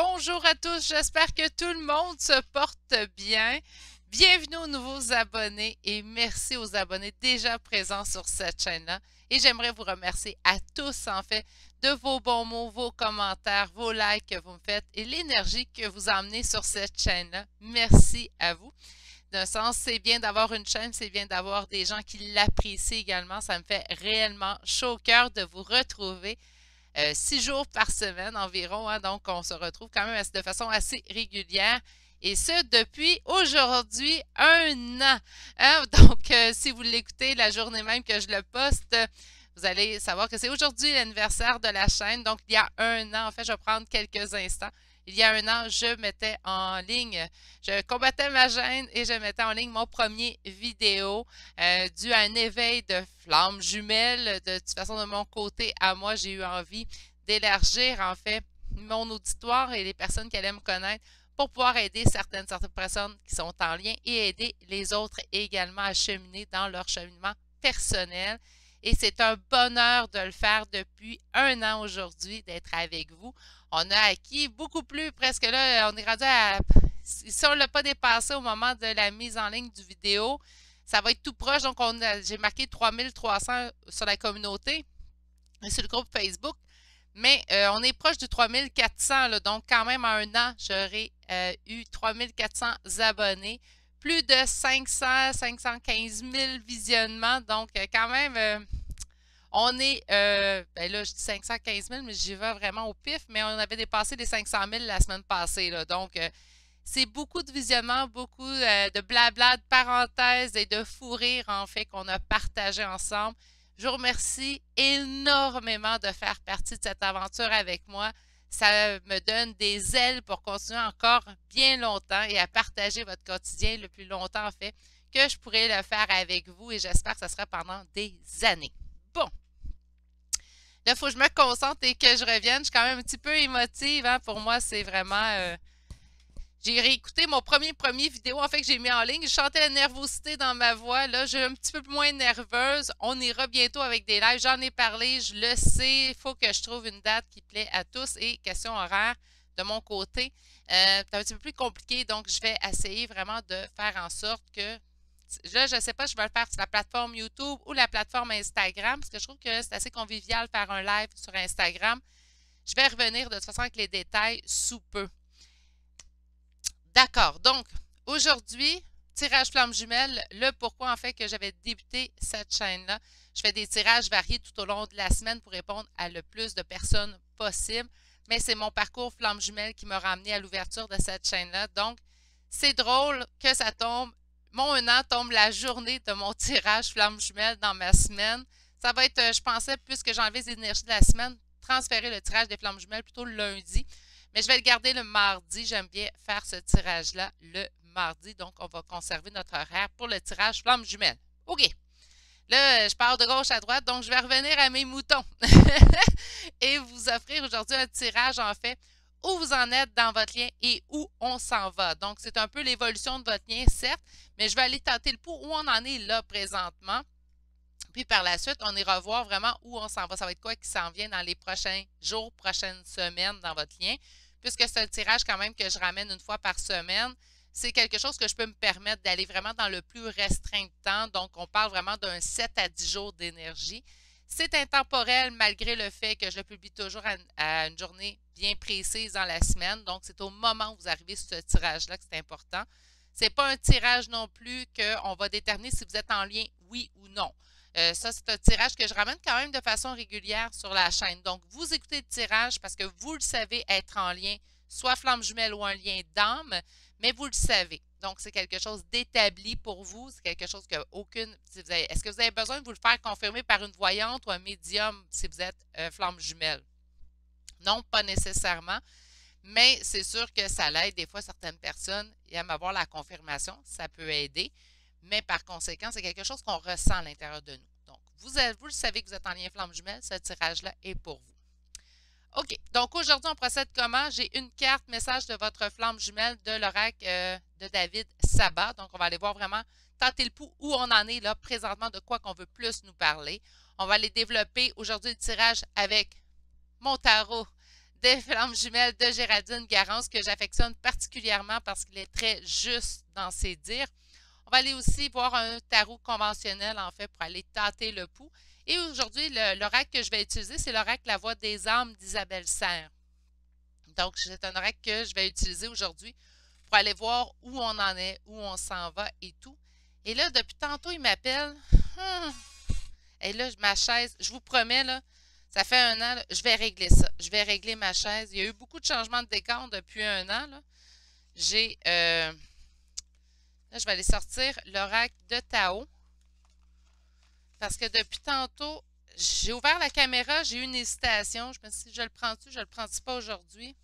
Bonjour à tous, j'espère que tout le monde se porte bien. Bienvenue aux nouveaux abonnés et merci aux abonnés déjà présents sur cette chaîne-là. Et j'aimerais vous remercier à tous, en fait, de vos bons mots, vos commentaires, vos likes que vous me faites et l'énergie que vous emmenez sur cette chaîne-là. Merci à vous. D'un sens, c'est bien d'avoir une chaîne, c'est bien d'avoir des gens qui l'apprécient également. Ça me fait réellement chaud au cœur de vous retrouver 6 jours par semaine environ, hein, donc on se retrouve quand même de façon assez régulière. Et ce, depuis aujourd'hui 1 an. Hein? Donc, si vous l'écoutez la journée même que je le poste, vous allez savoir que c'est aujourd'hui l'anniversaire de la chaîne. Donc, il y a 1 an, en fait, je vais prendre quelques instants. Il y a 1 an, je mettais en ligne, je combattais ma gêne et je mettais en ligne mon premier vidéo dû à un éveil de flammes jumelles. De toute façon, de mon côté, à moi, j'ai eu envie d'élargir, en fait, mon auditoire et les personnes qui allaient me connaître pour pouvoir aider certaines personnes qui sont en lien et aider les autres également à cheminer dans leur cheminement personnel. Et c'est un bonheur de le faire depuis 1 an aujourd'hui, d'être avec vous. On a acquis beaucoup plus, presque là, on est rendu à, si on ne l'a pas dépassé au moment de la mise en ligne du vidéo, ça va être tout proche. Donc, j'ai marqué 3300 sur la communauté et sur le groupe Facebook. Mais on est proche du 3400, là, donc quand même en 1 an, j'aurai eu 3400 abonnés, plus de 500, 515 000 visionnements. Donc, quand même, on est, ben là, je dis 515 000, mais j'y vais vraiment au pif, mais on avait dépassé les 500 000 la semaine passée, là. Donc, c'est beaucoup de visionnements, beaucoup de blabla, de parenthèses et de fou rire, en fait, qu'on a partagé ensemble. Je vous remercie énormément de faire partie de cette aventure avec moi. Ça me donne des ailes pour continuer encore bien longtemps et à partager votre quotidien le plus longtemps, en fait, que je pourrais le faire avec vous et j'espère que ce sera pendant des années. Bon, là, il faut que je me concentre et que je revienne. Je suis quand même un petit peu émotive, hein. Pour moi, c'est vraiment... j'ai réécouté mon premier vidéo en fait que j'ai mis en ligne. Je chantais la nervosité dans ma voix. Là, je suis un petit peu moins nerveuse. On ira bientôt avec des lives. J'en ai parlé, je le sais. Il faut que je trouve une date qui plaît à tous. Et question horaire de mon côté, c'est un petit peu plus compliqué. Donc, je vais essayer vraiment de faire en sorte que là, je ne sais pas, je vais le faire sur la plateforme YouTube ou la plateforme Instagram, parce que je trouve que c'est assez convivial de faire un live sur Instagram. Je vais revenir de toute façon avec les détails sous peu. D'accord. Donc, aujourd'hui, tirage flamme jumelle, le pourquoi en fait que j'avais débuté cette chaîne-là. Je fais des tirages variés tout au long de la semaine pour répondre à le plus de personnes possible. Mais c'est mon parcours flamme jumelle qui m'a ramené à l'ouverture de cette chaîne-là. Donc, c'est drôle que ça tombe. Mon 1 an tombe la journée de mon tirage flamme jumelle dans ma semaine. Ça va être, je pensais, puisque j'ai enlevé les énergies de la semaine, transférer le tirage des flammes jumelles plutôt le lundi. Mais je vais le garder le mardi. J'aime bien faire ce tirage-là le mardi. Donc, on va conserver notre horaire pour le tirage flamme jumelle. OK. Là, je pars de gauche à droite, donc je vais revenir à mes moutons et vous offrir aujourd'hui un tirage, en fait, où vous en êtes dans votre lien et où on s'en va. Donc, c'est un peu l'évolution de votre lien, certes, mais je vais aller tenter le pouls où on en est là présentement. Puis par la suite, on ira voir vraiment où on s'en va. Ça va être quoi qui s'en vient dans les prochains jours, prochaines semaines dans votre lien. Puisque c'est un tirage quand même que je ramène 1 fois par semaine, c'est quelque chose que je peux me permettre d'aller vraiment dans le plus restreint de temps. Donc, on parle vraiment d'un 7 à 10 jours d'énergie. C'est intemporel malgré le fait que je le publie toujours à une journée bien précise dans la semaine. Donc, c'est au moment où vous arrivez sur ce tirage-là que c'est important. Ce n'est pas un tirage non plus qu'on va déterminer si vous êtes en lien, oui ou non. Ça, c'est un tirage que je ramène quand même de façon régulière sur la chaîne. Donc, vous écoutez le tirage parce que vous le savez être en lien, soit flamme jumelle ou un lien d'âme, mais vous le savez. Donc, c'est quelque chose d'établi pour vous. C'est quelque chose que aucune... Est-ce que vous avez besoin de vous le faire confirmer par une voyante ou un médium si vous êtes flamme jumelle? Non, pas nécessairement. Mais c'est sûr que ça l'aide. Des fois, certaines personnes aiment avoir la confirmation. Ça peut aider. Mais par conséquent, c'est quelque chose qu'on ressent à l'intérieur de nous. Donc, vous le savez que vous êtes en lien flamme jumelle, ce tirage-là est pour vous. OK. Donc, aujourd'hui, on procède comment? J'ai une carte message de votre flamme jumelle de l'oracle de David Sabat. Donc, on va aller voir vraiment, tenter le pouls où on en est là présentement, de quoi qu'on veut plus nous parler. On va aller développer aujourd'hui le tirage avec mon tarot des flammes jumelles de Géraldine Garance que j'affectionne particulièrement parce qu'il est très juste dans ses dires. On va aller aussi voir un tarot conventionnel, en fait, pour aller tâter le pouls. Et aujourd'hui, l'oracle que je vais utiliser, c'est l'oracle La Voix des âmes d'Isabelle Serre. Donc, c'est un oracle que je vais utiliser aujourd'hui pour aller voir où on en est, où on s'en va et tout. Et là, depuis tantôt, il m'appelle. Et là, ma chaise, je vous promets, là, ça fait un an, là, je vais régler ça. Je vais régler ma chaise. Il y a eu beaucoup de changements de décor depuis un an. Là, là, je vais aller sortir l'oracle de Tao. Parce que depuis tantôt, j'ai ouvert la caméra, j'ai eu une hésitation. Je me suis dit, je le prends-tu, je le prends-tu pas aujourd'hui?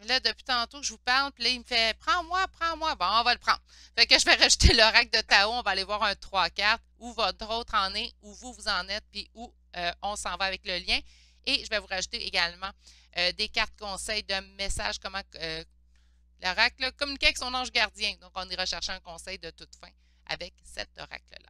Là, depuis tantôt que je vous parle, puis là, il me fait prends-moi, prends-moi. Bon, on va le prendre. Fait que je vais rejeter l'oracle de Tao. On va aller voir un 3 cartes où votre autre en est, où vous en êtes, puis où on s'en va avec le lien. Et je vais vous rajouter également des cartes conseils de messages, comment l'oracle communiquer avec son ange gardien. Donc, on ira chercher un conseil de toute fin avec cet oracle-là.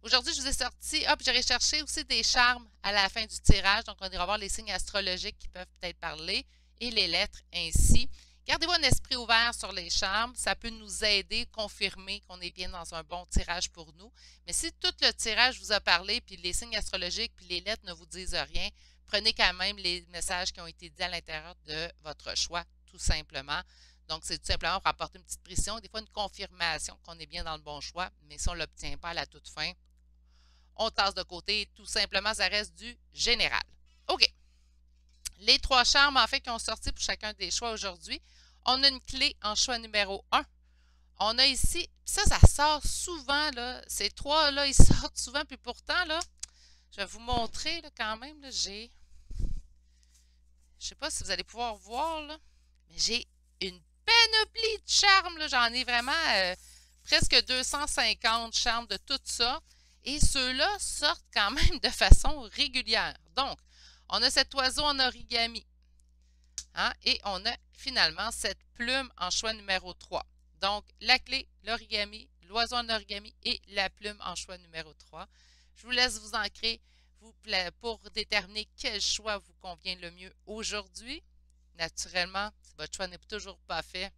Aujourd'hui, je vous ai sorti, hop, j'ai recherché aussi des charmes à la fin du tirage. Donc, on ira voir les signes astrologiques qui peuvent peut-être parler et les lettres ainsi. Gardez-vous un esprit ouvert sur les charmes. Ça peut nous aider, confirmer qu'on est bien dans un bon tirage pour nous. Mais si tout le tirage vous a parlé, puis les signes astrologiques, puis les lettres ne vous disent rien, prenez quand même les messages qui ont été dits à l'intérieur de votre choix, tout simplement. Donc, c'est tout simplement pour apporter une petite précision, des fois une confirmation qu'on est bien dans le bon choix, mais si on ne l'obtient pas à la toute fin, on tasse de côté. Tout simplement, ça reste du général. OK. Les 3 charmes, en fait, qui ont sorti pour chacun des choix aujourd'hui. On a une clé en choix numéro 1. On a ici, ça sort souvent, là. Ces 3-là, ils sortent souvent, puis pourtant, là, je vais vous montrer, là, quand même, là, j'ai... Je ne sais pas si vous allez pouvoir voir, là, mais j'ai une panoplie de charmes, j'en ai vraiment presque 250 charmes de toutes sortes. Et ceux-là sortent quand même de façon régulière. Donc, on a cet oiseau en origami. Hein, et on a finalement cette plume en choix numéro 3. Donc, la clé, l'origami, l'oiseau en origami et la plume en choix numéro 3. Je vous laisse vous ancrer pour déterminer quel choix vous convient le mieux aujourd'hui. Naturellement, si votre choix n'est toujours pas fait,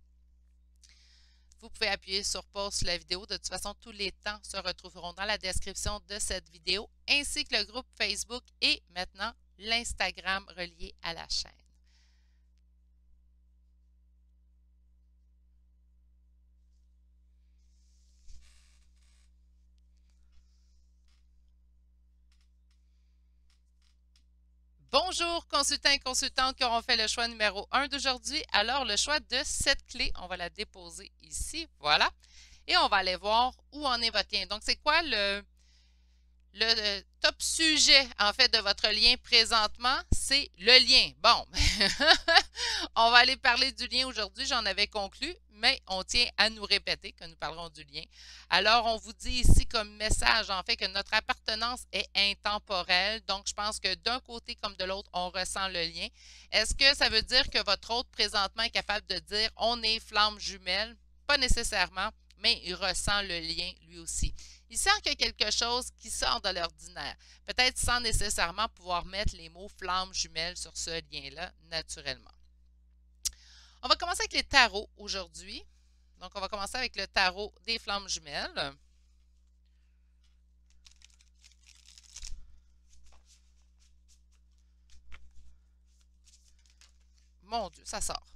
vous pouvez appuyer sur pause sur la vidéo. De toute façon, tous les temps se retrouveront dans la description de cette vidéo, ainsi que le groupe Facebook et maintenant l'Instagram relié à la chaîne. Bonjour, consultants et consultantes qui auront fait le choix numéro 1 d'aujourd'hui. Alors, le choix de cette clé, on va la déposer ici, voilà. Et on va aller voir où en est votre lien. Donc, c'est quoi le top sujet, en fait, de votre lien présentement? C'est le lien. Bon, on va aller parler du lien aujourd'hui. J'en avais conclu, mais on tient à nous répéter que nous parlerons du lien. Alors, on vous dit ici comme message, en fait, que notre appartenance est intemporelle. Donc, je pense que d'un côté comme de l'autre, on ressent le lien. Est-ce que ça veut dire que votre hôte présentement est capable de dire on est flamme jumelle? Pas nécessairement, mais il ressent le lien lui aussi. Il sent qu'il y a quelque chose qui sort de l'ordinaire, peut-être sans nécessairement pouvoir mettre les mots flamme jumelle sur ce lien-là naturellement. On va commencer avec les tarots aujourd'hui. Donc, on va commencer avec le tarot des flammes jumelles. Mon Dieu, ça sort.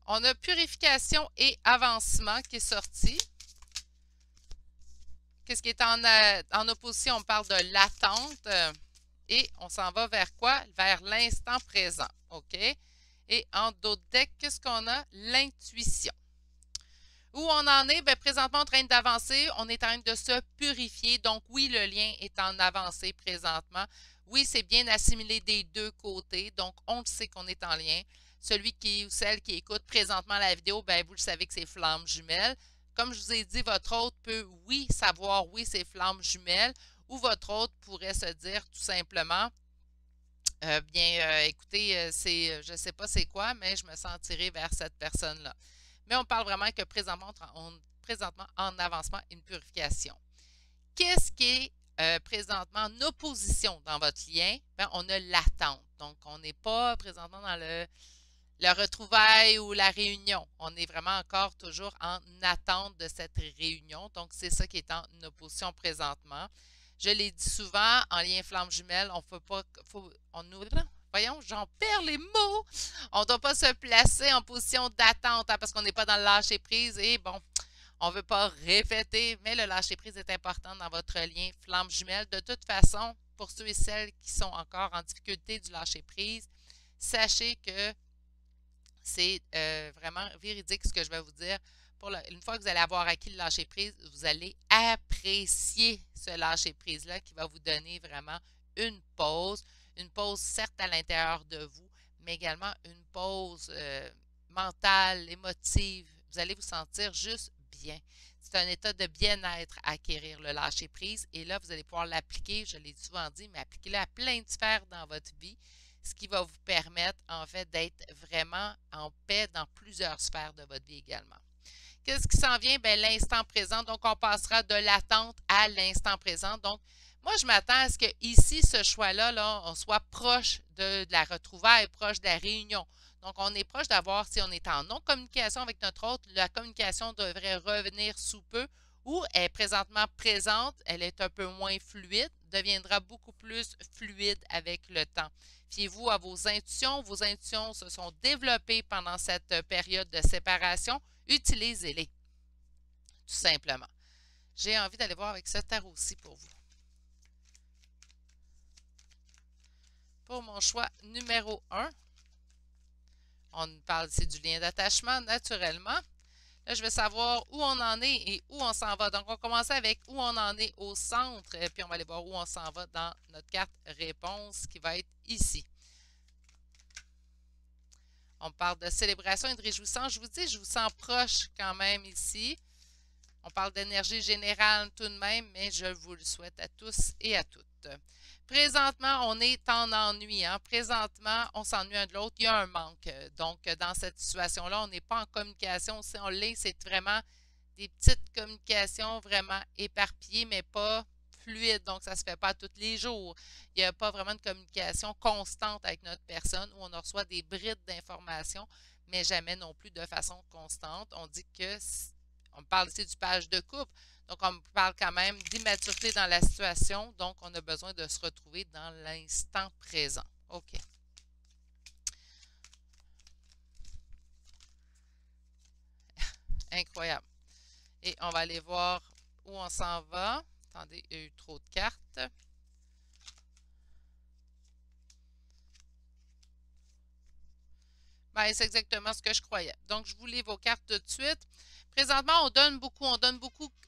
On a purification et avancement qui est sorti. Qu'est-ce qui est en opposition? On parle de l'attente et on s'en va vers quoi? Vers l'instant présent. OK? Et en d'autres decks, qu'est-ce qu'on a? L'intuition. Où on en est? Bien, présentement, en train d'avancer. On est en train de se purifier. Donc, oui, le lien est en avancée présentement. Oui, c'est bien assimilé des deux côtés. Donc, on le sait qu'on est en lien. Celui qui ou celle qui écoute présentement la vidéo, bien, vous le savez que c'est flamme jumelle. Comme je vous ai dit, votre hôte peut, oui, savoir, oui, c'est flamme jumelle, ou votre hôte pourrait se dire tout simplement, écoutez, je ne sais pas c'est quoi, mais je me sentirai vers cette personne-là. Mais on parle vraiment que présentement en avancement, une purification. Qu'est-ce qui est présentement en opposition dans votre lien, ben, on a l'attente. Donc, on n'est pas présentement dans le retrouvaille ou la réunion. On est vraiment encore toujours en attente de cette réunion. Donc, c'est ça qui est en opposition présentement. Je l'ai dit souvent, en lien flamme jumelle, on ne peut pas. Voyons, j'en perds les mots. On ne doit pas se placer en position d'attente hein, parce qu'on n'est pas dans le lâcher prise. Et bon, on ne veut pas répéter, mais le lâcher prise est important dans votre lien flamme jumelle. De toute façon, pour ceux et celles qui sont encore en difficulté du lâcher prise, sachez que c'est vraiment véridique ce que je vais vous dire. Une fois que vous allez avoir acquis le lâcher prise, vous allez apprécier ce lâcher prise-là qui va vous donner vraiment une pause. Une pause certes à l'intérieur de vous, mais également une pause mentale, émotive. Vous allez vous sentir juste bien. C'est un état de bien-être à acquérir le lâcher prise et là, vous allez pouvoir l'appliquer, je l'ai souvent dit, mais appliquez-le à plein de sphères dans votre vie, ce qui va vous permettre en fait d'être vraiment en paix dans plusieurs sphères de votre vie également. Qu'est-ce qui s'en vient? Bien, l'instant présent. Donc, on passera de l'attente à l'instant présent. Donc, moi, je m'attends à ce que ici, ce choix-là, là, on soit proche de la retrouvaille, proche de la réunion. Donc, on est proche d'avoir, si on est en non-communication avec notre autre, la communication devrait revenir sous peu ou elle est présentement présente, elle est un peu moins fluide, deviendra beaucoup plus fluide avec le temps. Fiez-vous à vos intuitions se sont développées pendant cette période de séparation, utilisez-les, tout simplement. J'ai envie d'aller voir avec ce tarot-ci pour vous. Pour mon choix numéro 1, on parle ici du lien d'attachement, naturellement. Là, je veux savoir où on en est et où on s'en va. Donc, on commence avec où on en est au centre, et puis on va aller voir où on s'en va dans notre carte réponse qui va être ici. On parle de célébration et de réjouissance. Je vous dis, je vous sens proche quand même ici. On parle d'énergie générale tout de même, mais je vous le souhaite à tous et à toutes. Présentement, on est en ennui. Hein? Présentement, on s'ennuie un de l'autre. Il y a un manque. Donc, dans cette situation-là, on n'est pas en communication. Si on l'est, c'est vraiment des petites communications vraiment éparpillées, mais pas fluides. Donc, ça ne se fait pas tous les jours. Il n'y a pas vraiment de communication constante avec notre personne où on reçoit des brides d'informations, mais jamais non plus de façon constante. On dit que on parle ici du page de couple. Donc, on parle quand même d'immaturité dans la situation. Donc, on a besoin de se retrouver dans l'instant présent. OK. Incroyable. Et on va aller voir où on s'en va. Attendez, il y a eu trop de cartes. Ben, c'est exactement ce que je croyais. Donc, je vous lis vos cartes tout de suite. Présentement, on donne beaucoup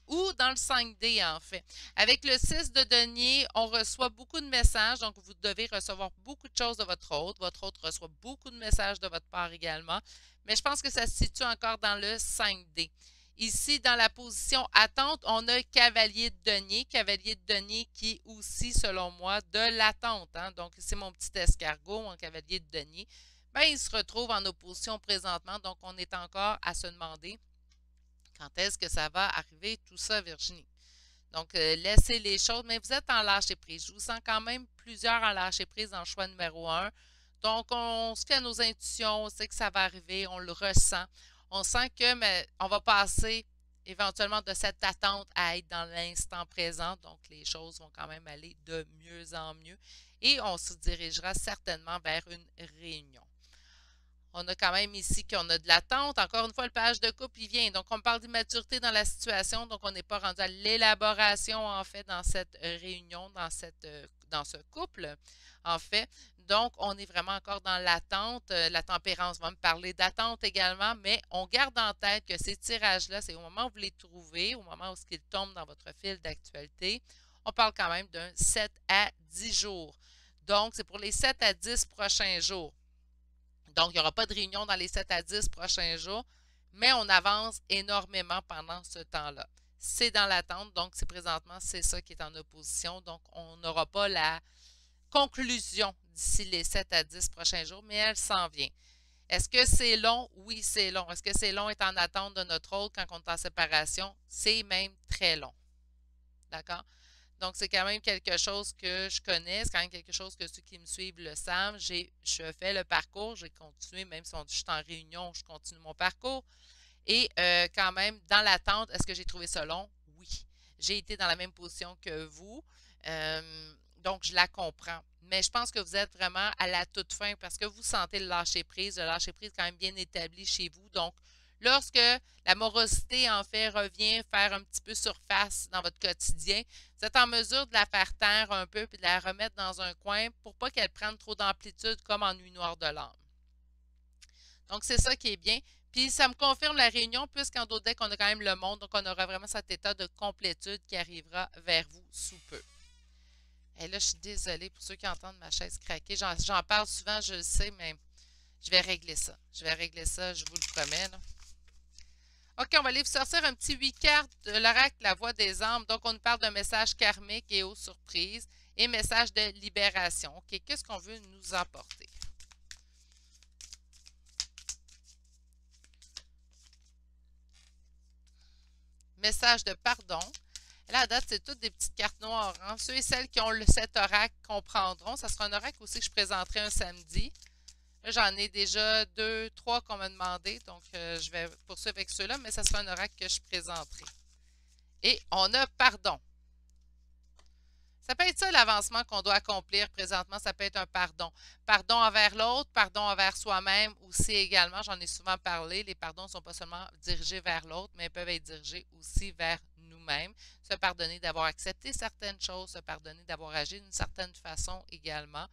où dans le 5D en fait. Avec le 6 de denier, on reçoit beaucoup de messages, donc vous devez recevoir beaucoup de choses de votre hôte. Votre hôte reçoit beaucoup de messages de votre part également, mais je pense que ça se situe encore dans le 5D. Ici, dans la position attente, on a cavalier de denier qui est aussi, selon moi, de l'attente. Hein? Donc, c'est mon petit escargot, mon cavalier de denier. Ben, il se retrouve en opposition présentement, donc on est encore à se demander quand est-ce que ça va arriver tout ça, Virginie? Donc, laissez les choses, mais vous êtes en lâcher prise. Je vous sens quand même plusieurs en lâcher prise dans le choix numéro 1. Donc, on se fait à nos intuitions, on sait que ça va arriver, on le ressent. On sent que on va passer éventuellement de cette attente à être dans l'instant présent. Donc, les choses vont quand même aller de mieux en mieux et on se dirigera certainement vers une réunion. On a quand même ici qu'on a de l'attente. Encore une fois, le page de couple, il vient. Donc, on parle d'immaturité dans la situation. Donc, on n'est pas rendu à l'élaboration, en fait, dans cette réunion, dans ce couple, en fait. Donc, on est vraiment encore dans l'attente. La tempérance va me parler d'attente également, mais on garde en tête que ces tirages-là, c'est au moment où vous les trouvez, au moment où ils tombent dans votre fil d'actualité, on parle quand même d'un 7 à 10 jours. Donc, c'est pour les 7 à 10 prochains jours. Donc, il n'y aura pas de réunion dans les 7 à 10 prochains jours, mais on avance énormément pendant ce temps-là. C'est dans l'attente, donc c'est ça qui est en opposition. Donc, on n'aura pas la conclusion d'ici les 7 à 10 prochains jours, mais elle s'en vient. Est-ce que c'est long? Oui, c'est long. Est-ce que c'est long être en attente de notre autre quand on est en séparation? C'est même très long. D'accord? Donc, c'est quand même quelque chose que je connais, c'est quand même quelque chose que ceux qui me suivent le savent. Je fais le parcours, j'ai continué, même si je suis en réunion, je continue mon parcours. Et quand même, dans l'attente, est-ce que j'ai trouvé ça long? Oui. J'ai été dans la même position que vous. Donc, je la comprends. Mais je pense que vous êtes vraiment à la toute fin parce que vous sentez le lâcher-prise. Le lâcher-prise est quand même bien établi chez vous. Donc, lorsque la morosité, en fait, revient faire un petit peu surface dans votre quotidien, vous êtes en mesure de la faire taire un peu puis de la remettre dans un coin pour pas qu'elle prenne trop d'amplitude comme en nuit noire de l'âme. Donc, c'est ça qui est bien. Puis, ça me confirme la réunion, puisqu'en d'autres decks, on a quand même le monde. Donc, on aura vraiment cet état de complétude qui arrivera vers vous sous peu. Et là, je suis désolée pour ceux qui entendent ma chaise craquer. J'en parle souvent, je le sais, mais je vais régler ça. Je vais régler ça, je vous le promets, là. OK, on va aller vous sortir un petit 8 cartes de l'oracle La Voix des âmes. Donc, on nous parle d'un message karmique et aux surprises et message de libération. OK, qu'est-ce qu'on veut nous apporter? Message de pardon. Là, à date, c'est toutes des petites cartes noires. Hein? Ceux et celles qui ont cet oracle comprendront. Ça sera un oracle aussi que je présenterai un samedi. Là, j'en ai déjà 2, 3 qu'on m'a demandé. Donc, je vais poursuivre avec ceux-là, mais ça sera un oracle que je présenterai. Et on a pardon. Ça peut être ça l'avancement qu'on doit accomplir présentement. Ça peut être un pardon. Pardon envers l'autre, pardon envers soi-même aussi également. J'en ai souvent parlé. Les pardons ne sont pas seulement dirigés vers l'autre, mais peuvent être dirigés aussi vers nous-mêmes. Se pardonner d'avoir accepté certaines choses, se pardonner d'avoir agi d'une certaine façon également.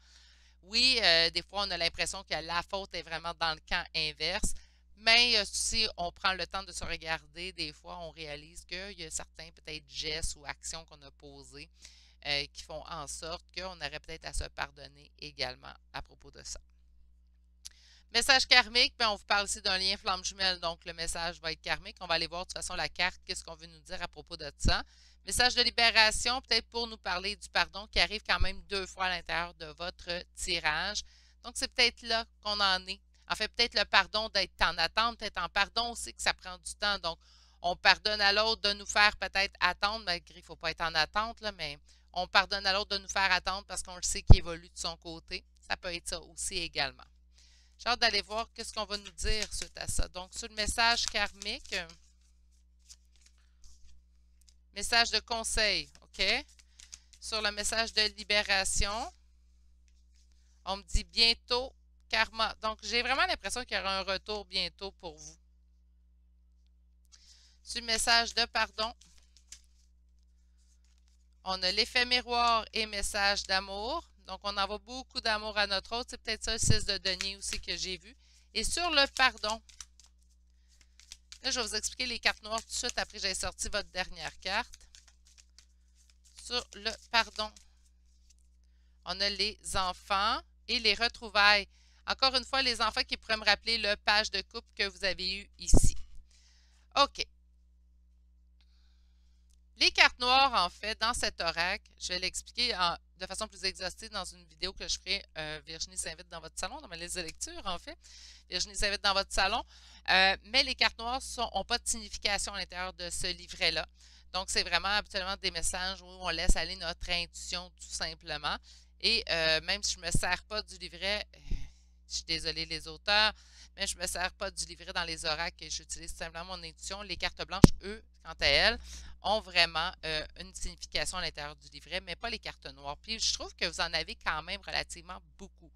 Oui, des fois, on a l'impression que la faute est vraiment dans le camp inverse. Mais si on prend le temps de se regarder, des fois, on réalise qu'il y a certains peut-être gestes ou actions qu'on a posés qui font en sorte qu'on aurait peut-être à se pardonner également à propos de ça. Message karmique, bien, on vous parle ici d'un lien flamme jumelle, donc le message va être karmique. On va aller voir de toute façon la carte, qu'est-ce qu'on veut nous dire à propos de ça. Message de libération, peut-être pour nous parler du pardon qui arrive quand même 2 fois à l'intérieur de votre tirage. Donc, c'est peut-être là qu'on en est. En fait, peut-être le pardon d'être en attente, peut-être en pardon aussi que ça prend du temps. Donc, on pardonne à l'autre de nous faire peut-être attendre, malgré il ne faut pas être en attente, là, mais on pardonne à l'autre de nous faire attendre parce qu'on le sait qu'il évolue de son côté. Ça peut être ça aussi également. J'ai hâte d'aller voir qu'est-ce qu'on va nous dire suite à ça. Donc, sur le message karmique, message de conseil, OK? Sur le message de libération, on me dit bientôt karma. Donc, j'ai vraiment l'impression qu'il y aura un retour bientôt pour vous. Sur le message de pardon, on a l'effet miroir et message d'amour. Donc, on envoie beaucoup d'amour à notre autre. C'est peut-être ça le 6 de denier aussi que j'ai vu. Et sur le pardon, là, je vais vous expliquer les cartes noires tout de suite après j'ai sorti votre dernière carte. Sur le pardon, on a les enfants et les retrouvailles. Encore une fois, les enfants qui pourraient me rappeler le page de couple que vous avez eu ici. OK. Les cartes noires, en fait, dans cet oracle, je vais l'expliquer de façon plus exhaustive dans une vidéo que je ferai. Virginie s'invite dans votre salon, dans ma liste de lecture, en fait. Virginie s'invite dans votre salon. Mais les cartes noires n'ont pas de signification à l'intérieur de ce livret-là. Donc, c'est vraiment habituellement des messages où on laisse aller notre intuition, tout simplement. Et même si je ne me sers pas du livret, je suis désolée les auteurs, mais je ne me sers pas du livret dans les oracles et j'utilise simplement mon intuition. Les cartes blanches, eux, quant à elles, ont vraiment une signification à l'intérieur du livret, mais pas les cartes noires. Puis je trouve que vous en avez quand même relativement beaucoup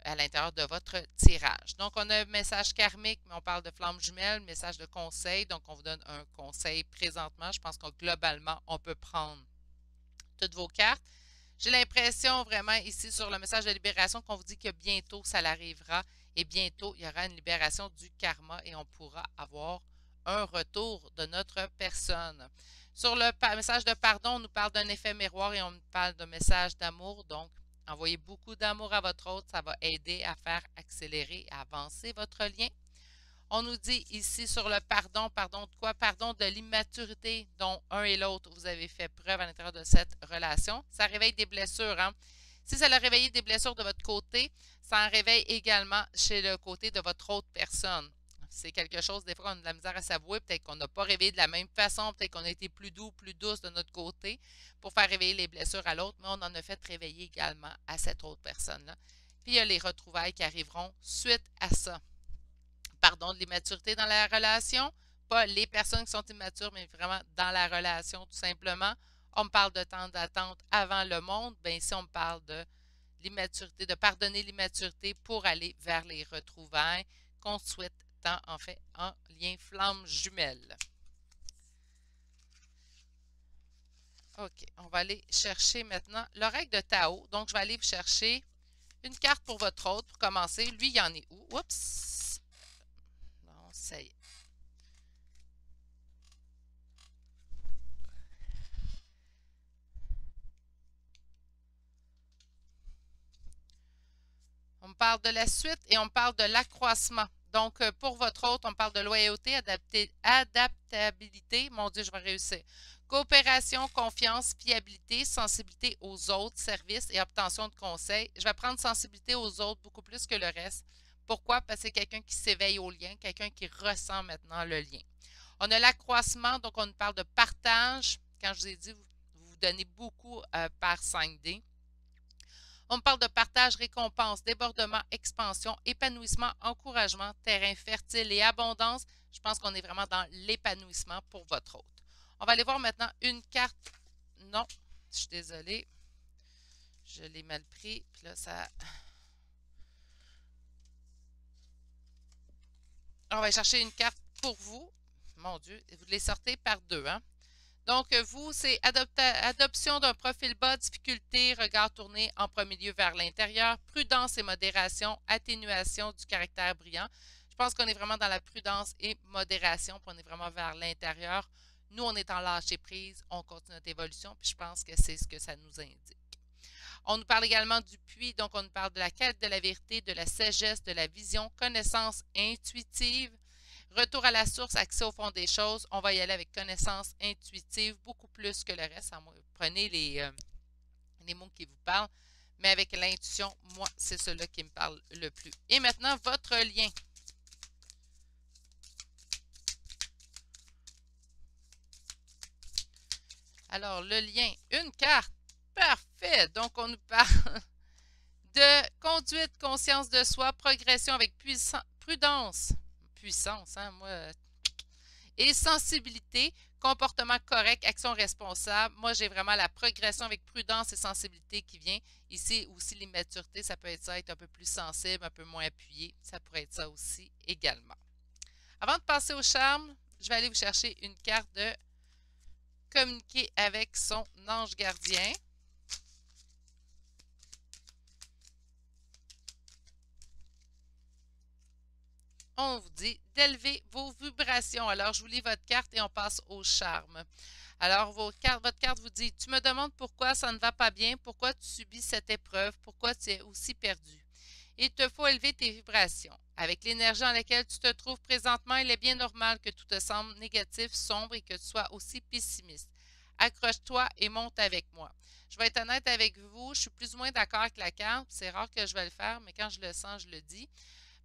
à l'intérieur de votre tirage. Donc, on a un message karmique, mais on parle de flamme jumelle, message de conseil. Donc, on vous donne un conseil présentement. Je pense que globalement, on peut prendre toutes vos cartes. J'ai l'impression vraiment ici sur le message de libération qu'on vous dit que bientôt ça l'arrivera et bientôt il y aura une libération du karma et on pourra avoir un retour de notre personne. Sur le message de pardon, on nous parle d'un effet miroir et on nous parle d'un message d'amour. Donc, envoyez beaucoup d'amour à votre autre, ça va aider à faire accélérer et avancer votre lien. On nous dit ici sur le pardon, pardon de quoi? Pardon de l'immaturité dont un et l'autre vous avez fait preuve à l'intérieur de cette relation. Ça réveille des blessures, hein? Si ça a réveillé des blessures de votre côté, ça en réveille également chez le côté de votre autre personne. C'est quelque chose, des fois, on a de la misère à s'avouer. Peut-être qu'on n'a pas réveillé de la même façon. Peut-être qu'on a été plus doux, plus douce de notre côté pour faire réveiller les blessures à l'autre, mais on en a fait réveiller également à cette autre personne-là. Puis il y a les retrouvailles qui arriveront suite à ça. Pardon, de l'immaturité dans la relation. Pas les personnes qui sont immatures, mais vraiment dans la relation, tout simplement. On me parle de temps d'attente avant le monde. Bien ici, on me parle de l'immaturité, de pardonner l'immaturité pour aller vers les retrouvailles qu'on souhaite tant, en fait, en lien flamme jumelle. OK, on va aller chercher maintenant l'oracle de Tao. Donc, je vais aller chercher une carte pour votre autre pour commencer. Lui, il y en est où? Oups! Bon, ça y est. On me parle de la suite et on me parle de l'accroissement. Donc, pour votre autre, on parle de loyauté, adaptabilité. Mon Dieu, je vais réussir. Coopération, confiance, fiabilité, sensibilité aux autres, services et obtention de conseils. Je vais prendre sensibilité aux autres beaucoup plus que le reste. Pourquoi? Parce que c'est quelqu'un qui s'éveille au lien, quelqu'un qui ressent maintenant le lien. On a l'accroissement, donc on nous parle de partage. Quand je vous ai dit, vous vous donnez beaucoup par 5D. On me parle de partage, récompense, débordement, expansion, épanouissement, encouragement, terrain fertile et abondance. Je pense qu'on est vraiment dans l'épanouissement pour votre hôte. On va aller voir maintenant une carte. Non, je suis désolée. Je l'ai mal pris. Puis là, ça... On va chercher une carte pour vous. Mon Dieu, vous les sortez par deux, hein? Donc, vous, c'est adoption d'un profil bas, difficulté, regard tourné en premier lieu vers l'intérieur, prudence et modération, atténuation du caractère brillant. Je pense qu'on est vraiment dans la prudence et modération, puis on est vraiment vers l'intérieur. Nous, on est en lâcher prise, on continue notre évolution, puis je pense que c'est ce que ça nous indique. On nous parle également du puits, donc on nous parle de la quête de la vérité, de la sagesse, de la vision, connaissance intuitive. Retour à la source, accès au fond des choses. On va y aller avec connaissance intuitive, beaucoup plus que le reste. Prenez les mots qui vous parlent, mais avec l'intuition, moi, c'est cela qui me parle le plus. Et maintenant, votre lien. Alors, le lien, une carte. Parfait. Donc, on nous parle de conduite, conscience de soi, progression avec prudence. Puissance, hein, moi. Et sensibilité, comportement correct, action responsable. Moi, j'ai vraiment la progression avec prudence et sensibilité qui vient. Ici aussi, l'immaturité, ça peut être ça, être un peu plus sensible, un peu moins appuyé. Ça pourrait être ça aussi également. Avant de passer au charme, je vais aller vous chercher une carte de communiquer avec son ange gardien. On vous dit d'élever vos vibrations. Alors, je vous lis votre carte et on passe au charme. Alors, votre carte vous dit, tu me demandes pourquoi ça ne va pas bien, pourquoi tu subis cette épreuve, pourquoi tu es aussi perdu. Il te faut élever tes vibrations. Avec l'énergie dans laquelle tu te trouves présentement, il est bien normal que tout te semble négatif, sombre et que tu sois aussi pessimiste. Accroche-toi et monte avec moi. Je vais être honnête avec vous, je suis plus ou moins d'accord avec la carte. C'est rare que je vais le faire, mais quand je le sens, je le dis.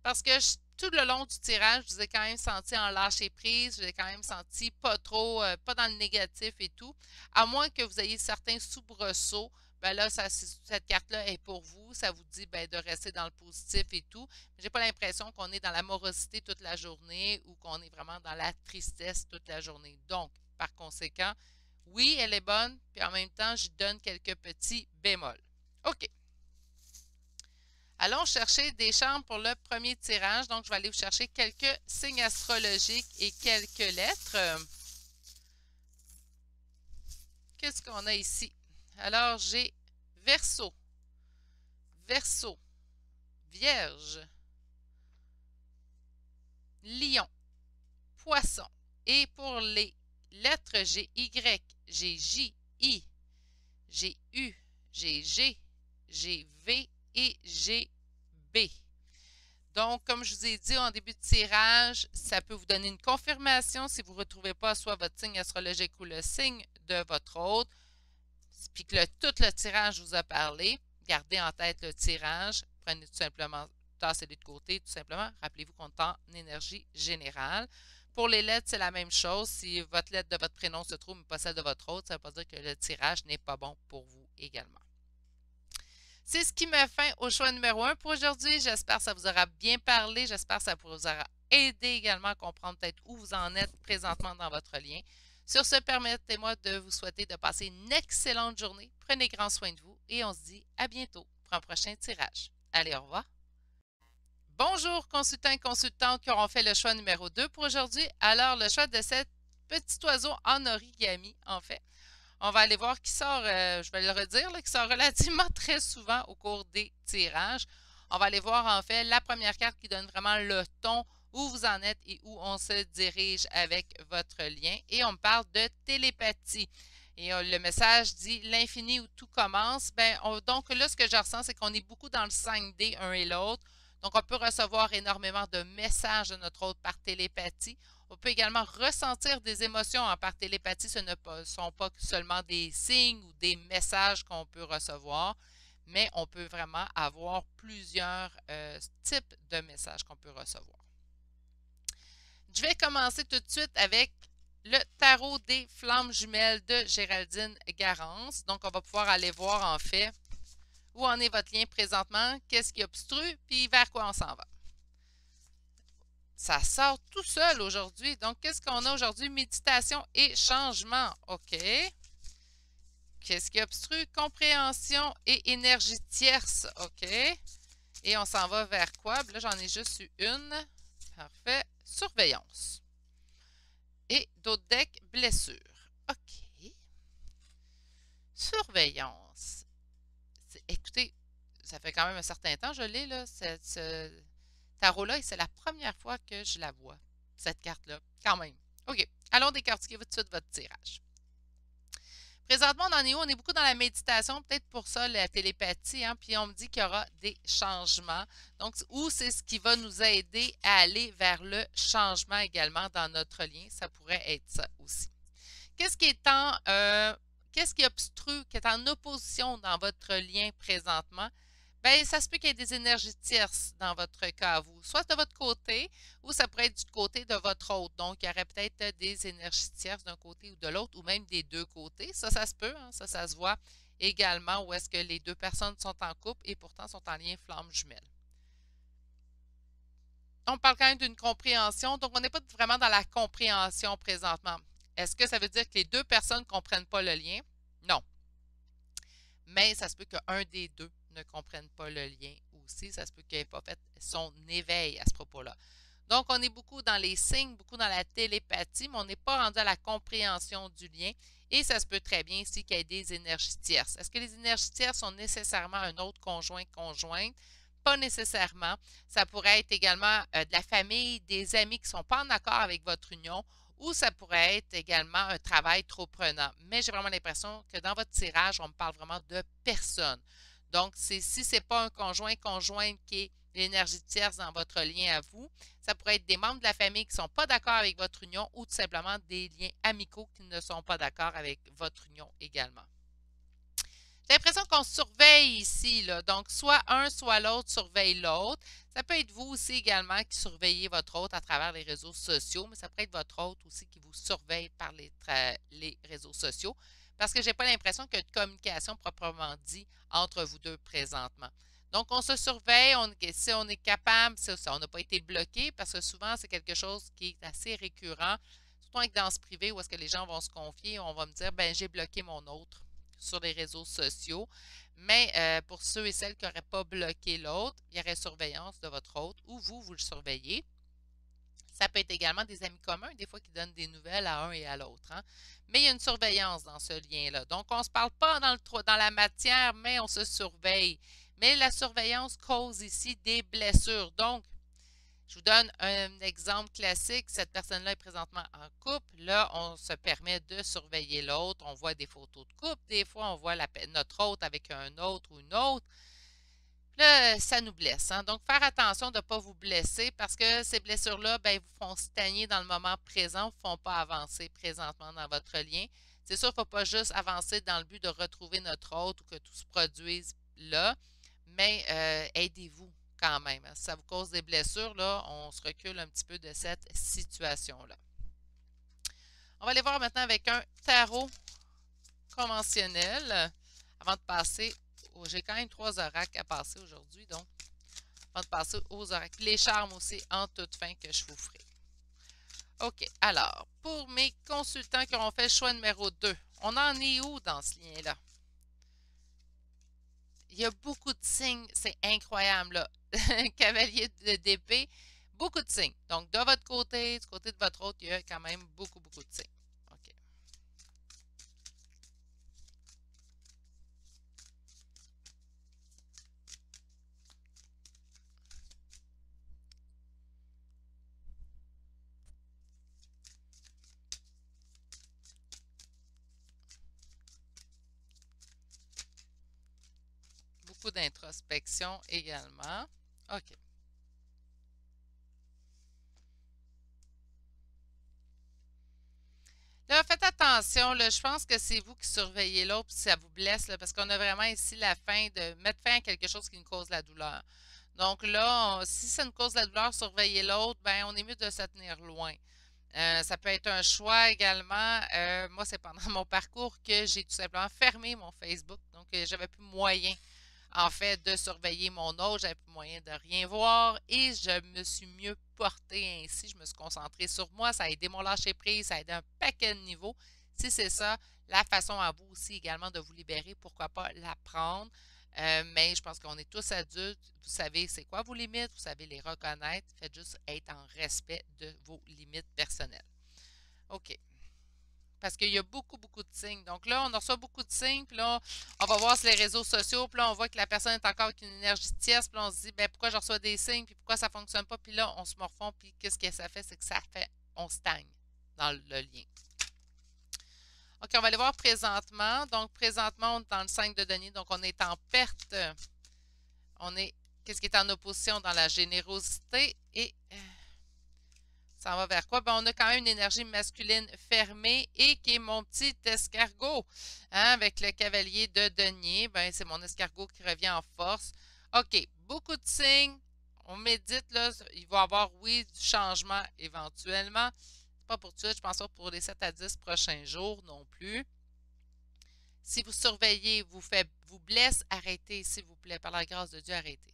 Parce que tout le long du tirage, je vous ai quand même senti en lâcher prise, je vous ai quand même senti pas trop, pas dans le négatif et tout. À moins que vous ayez certains soubresauts, ben là, cette carte-là est pour vous. Ça vous dit ben, de rester dans le positif et tout. Mais j'ai pas l'impression qu'on est dans la morosité toute la journée ou qu'on est vraiment dans la tristesse toute la journée. Donc, par conséquent, oui, elle est bonne, puis en même temps, je donne quelques petits bémols. OK. Allons chercher des charmes pour le premier tirage. Donc, je vais aller vous chercher quelques signes astrologiques et quelques lettres. Qu'est-ce qu'on a ici? Alors, j'ai Verseau, Verseau, Vierge, Lion, Poisson. Et pour les lettres, j'ai Y, j'ai J, I, j'ai U, j'ai G, j'ai V et j'ai B. Donc, comme je vous ai dit en début de tirage, ça peut vous donner une confirmation si vous ne retrouvez pas soit votre signe astrologique ou le signe de votre hôte, puis que tout le tirage vous a parlé. Gardez en tête le tirage. Prenez tout simplement tassez-les de côté, tout simplement. Rappelez-vous qu'on est en énergie générale. Pour les lettres, c'est la même chose. Si votre lettre de votre prénom se trouve, mais pas celle de votre autre, ça ne veut pas dire que le tirage n'est pas bon pour vous également. C'est ce qui met fin au choix numéro 1 pour aujourd'hui. J'espère que ça vous aura bien parlé. J'espère que ça vous aura aidé également à comprendre peut-être où vous en êtes présentement dans votre lien. Sur ce, permettez-moi de vous souhaiter de passer une excellente journée. Prenez grand soin de vous et on se dit à bientôt pour un prochain tirage. Allez, au revoir. Bonjour consultants et consultantes qui auront fait le choix numéro 2 pour aujourd'hui. Alors, le choix de cet petit oiseau en origami, en fait. On va aller voir qui sort, je vais le redire, là, qui sort relativement très souvent au cours des tirages. On va aller voir en fait la première carte qui donne vraiment le ton, où vous en êtes et où on se dirige avec votre lien. Et on me parle de télépathie. Et le message dit l'infini où tout commence. Donc là, ce que je ressens, c'est qu'on est beaucoup dans le 5D un et l'autre. Donc, on peut recevoir énormément de messages de notre autre par télépathie. On peut également ressentir des émotions par télépathie. Ce ne sont pas seulement des signes ou des messages qu'on peut recevoir, mais on peut vraiment avoir plusieurs types de messages qu'on peut recevoir. Je vais commencer tout de suite avec le tarot des flammes jumelles de Géraldine Garance. Donc, on va pouvoir aller voir en fait où en est votre lien présentement, qu'est-ce qui obstrue, puis vers quoi on s'en va. Ça sort tout seul aujourd'hui. Donc, qu'est-ce qu'on a aujourd'hui? Méditation et changement. OK. Qu'est-ce qui obstrue? Compréhension et énergie tierce. OK. Et on s'en va vers quoi? Là, j'en ai juste eu une. Parfait. Surveillance. Et d'autres decks, blessure. OK. Surveillance. Écoutez, ça fait quand même un certain temps que je l'ai, là. Ce tarot-là, et c'est la première fois que je la vois, cette carte-là, quand même. OK, allons décortiquer tout de suite votre tirage. Présentement, on en est où? On est beaucoup dans la méditation, peut-être pour ça la télépathie, hein? Puis on me dit qu'il y aura des changements. Donc, où c'est ce qui va nous aider à aller vers le changement également dans notre lien? Ça pourrait être ça aussi. Qu'est-ce qui est qu'est-ce qui obstrue, qui est en opposition dans votre lien présentement? Bien, ça se peut qu'il y ait des énergies tierces dans votre cas à vous, soit de votre côté ou ça pourrait être du côté de votre autre. Donc, il y aurait peut-être des énergies tierces d'un côté ou de l'autre ou même des deux côtés. Ça se peut, hein? Ça se voit également où est-ce que les deux personnes sont en couple et pourtant sont en lien flamme jumelle. On parle quand même d'une compréhension, donc on n'est pas vraiment dans la compréhension présentement. Est-ce que ça veut dire que les deux personnes ne comprennent pas le lien? Non. Mais ça se peut qu'un des deux ne comprenne pas le lien aussi. Ça se peut qu'il n'ait pas fait son éveil à ce propos-là. Donc, on est beaucoup dans les signes, beaucoup dans la télépathie, mais on n'est pas rendu à la compréhension du lien. Et ça se peut très bien ici qu'il y ait des énergies tierces. Est-ce que les énergies tierces sont nécessairement un autre conjointe? Pas nécessairement. Ça pourrait être également de la famille, des amis qui ne sont pas en accord avec votre union ou ça pourrait être également un travail trop prenant. Mais j'ai vraiment l'impression que dans votre tirage, on me parle vraiment de personne. Donc, si ce n'est pas un conjointe qui est l'énergie tierce dans votre lien à vous, ça pourrait être des membres de la famille qui ne sont pas d'accord avec votre union ou tout simplement des liens amicaux qui ne sont pas d'accord avec votre union également. J'ai l'impression qu'on surveille ici, là. Donc, soit un, soit l'autre surveille l'autre. Ça peut être vous aussi également qui surveillez votre autre à travers les réseaux sociaux, mais ça peut être votre autre aussi qui vous surveille par les réseaux sociaux. Parce que je n'ai pas l'impression qu'il y a de communication proprement dit entre vous deux présentement. Donc, on se surveille, si on est capable, on n'a pas été bloqué parce que souvent, c'est quelque chose qui est assez récurrent, surtout avec dans ce privé où est-ce que les gens vont se confier, on va me dire, ben j'ai bloqué mon autre sur les réseaux sociaux. Mais pour ceux et celles qui n'auraient pas bloqué l'autre, il y aurait surveillance de votre autre ou vous le surveillez. Ça peut être également des amis communs, des fois qui donnent des nouvelles à un et à l'autre. Hein? Mais il y a une surveillance dans ce lien-là. Donc, on ne se parle pas dans la matière, mais on se surveille. Mais la surveillance cause ici des blessures. Donc, je vous donne un exemple classique. Cette personne-là est présentement en couple. Là, on se permet de surveiller l'autre. On voit des photos de couple. Des fois, on voit notre autre avec un autre ou une autre. Là, ça nous blesse. Hein? Donc, faire attention de ne pas vous blesser parce que ces blessures-là, ben, vous font stagner dans le moment présent, ne vous font pas avancer présentement dans votre lien. C'est sûr qu'il ne faut pas juste avancer dans le but de retrouver notre autre ou que tout se produise là, mais aidez-vous. quand même. Si ça vous cause des blessures, là, on se recule un petit peu de cette situation-là. On va aller voir maintenant avec un tarot conventionnel avant de passer. J'ai quand même 3 oracles à passer aujourd'hui, donc avant de passer aux oracles. Les charmes aussi en toute fin que je vous ferai. OK, alors, pour mes consultants qui auront fait le choix numéro 2, on en est où dans ce lien-là? Il y a beaucoup de signes, c'est incroyable, là. Cavalier d'épée, beaucoup de signes. Donc, de votre côté, du côté de votre autre, il y a quand même beaucoup, beaucoup de signes. OK. Beaucoup d'introspection également. OK. Là, faites attention, là, je pense que c'est vous qui surveillez l'autre si ça vous blesse, là, parce qu'on a vraiment ici la fin de mettre fin à quelque chose qui nous cause la douleur. Donc là, si ça nous cause la douleur, surveiller l'autre, ben on est mieux de se tenir loin. Ça peut être un choix également. Moi, c'est pendant mon parcours que j'ai tout simplement fermé mon Facebook. Donc, j'avais plus moyen en fait, de surveiller mon autre, j'avais plus moyen de rien voir et je me suis mieux portée ainsi. Je me suis concentrée sur moi, ça a aidé mon lâcher-prise, ça a aidé un paquet de niveaux. Si c'est ça, la façon à vous aussi également de vous libérer, pourquoi pas l'apprendre. Mais je pense qu'on est tous adultes, vous savez c'est quoi vos limites, vous savez les reconnaître, faites juste être en respect de vos limites personnelles. OK. Parce qu'il y a beaucoup, beaucoup de signes. Donc là, on reçoit beaucoup de signes, puis là, on va voir sur les réseaux sociaux, puis là, on voit que la personne est encore avec une énergie tierce, puis là, on se dit, ben pourquoi je reçois des signes, puis pourquoi ça ne fonctionne pas, puis là, on se morfond, puis qu'est-ce que ça fait? C'est que ça fait, on stagne dans le lien. OK, on va aller voir présentement. Donc, présentement, on est dans le 5 de denier, donc on est en perte. On est, qu'est-ce qui est en opposition dans la générosité et... Ça va vers quoi? Ben, on a quand même une énergie masculine fermée et qui est mon petit escargot. Hein, avec le cavalier de denier, ben, c'est mon escargot qui revient en force. OK, beaucoup de signes. On médite, là. Il va y avoir, oui, du changement éventuellement. C'est pas pour tout de suite, je pense pas pour les 7 à 10 prochains jours non plus. Si vous surveillez, vous blesse, arrêtez, s'il vous plaît. Par la grâce de Dieu, arrêtez.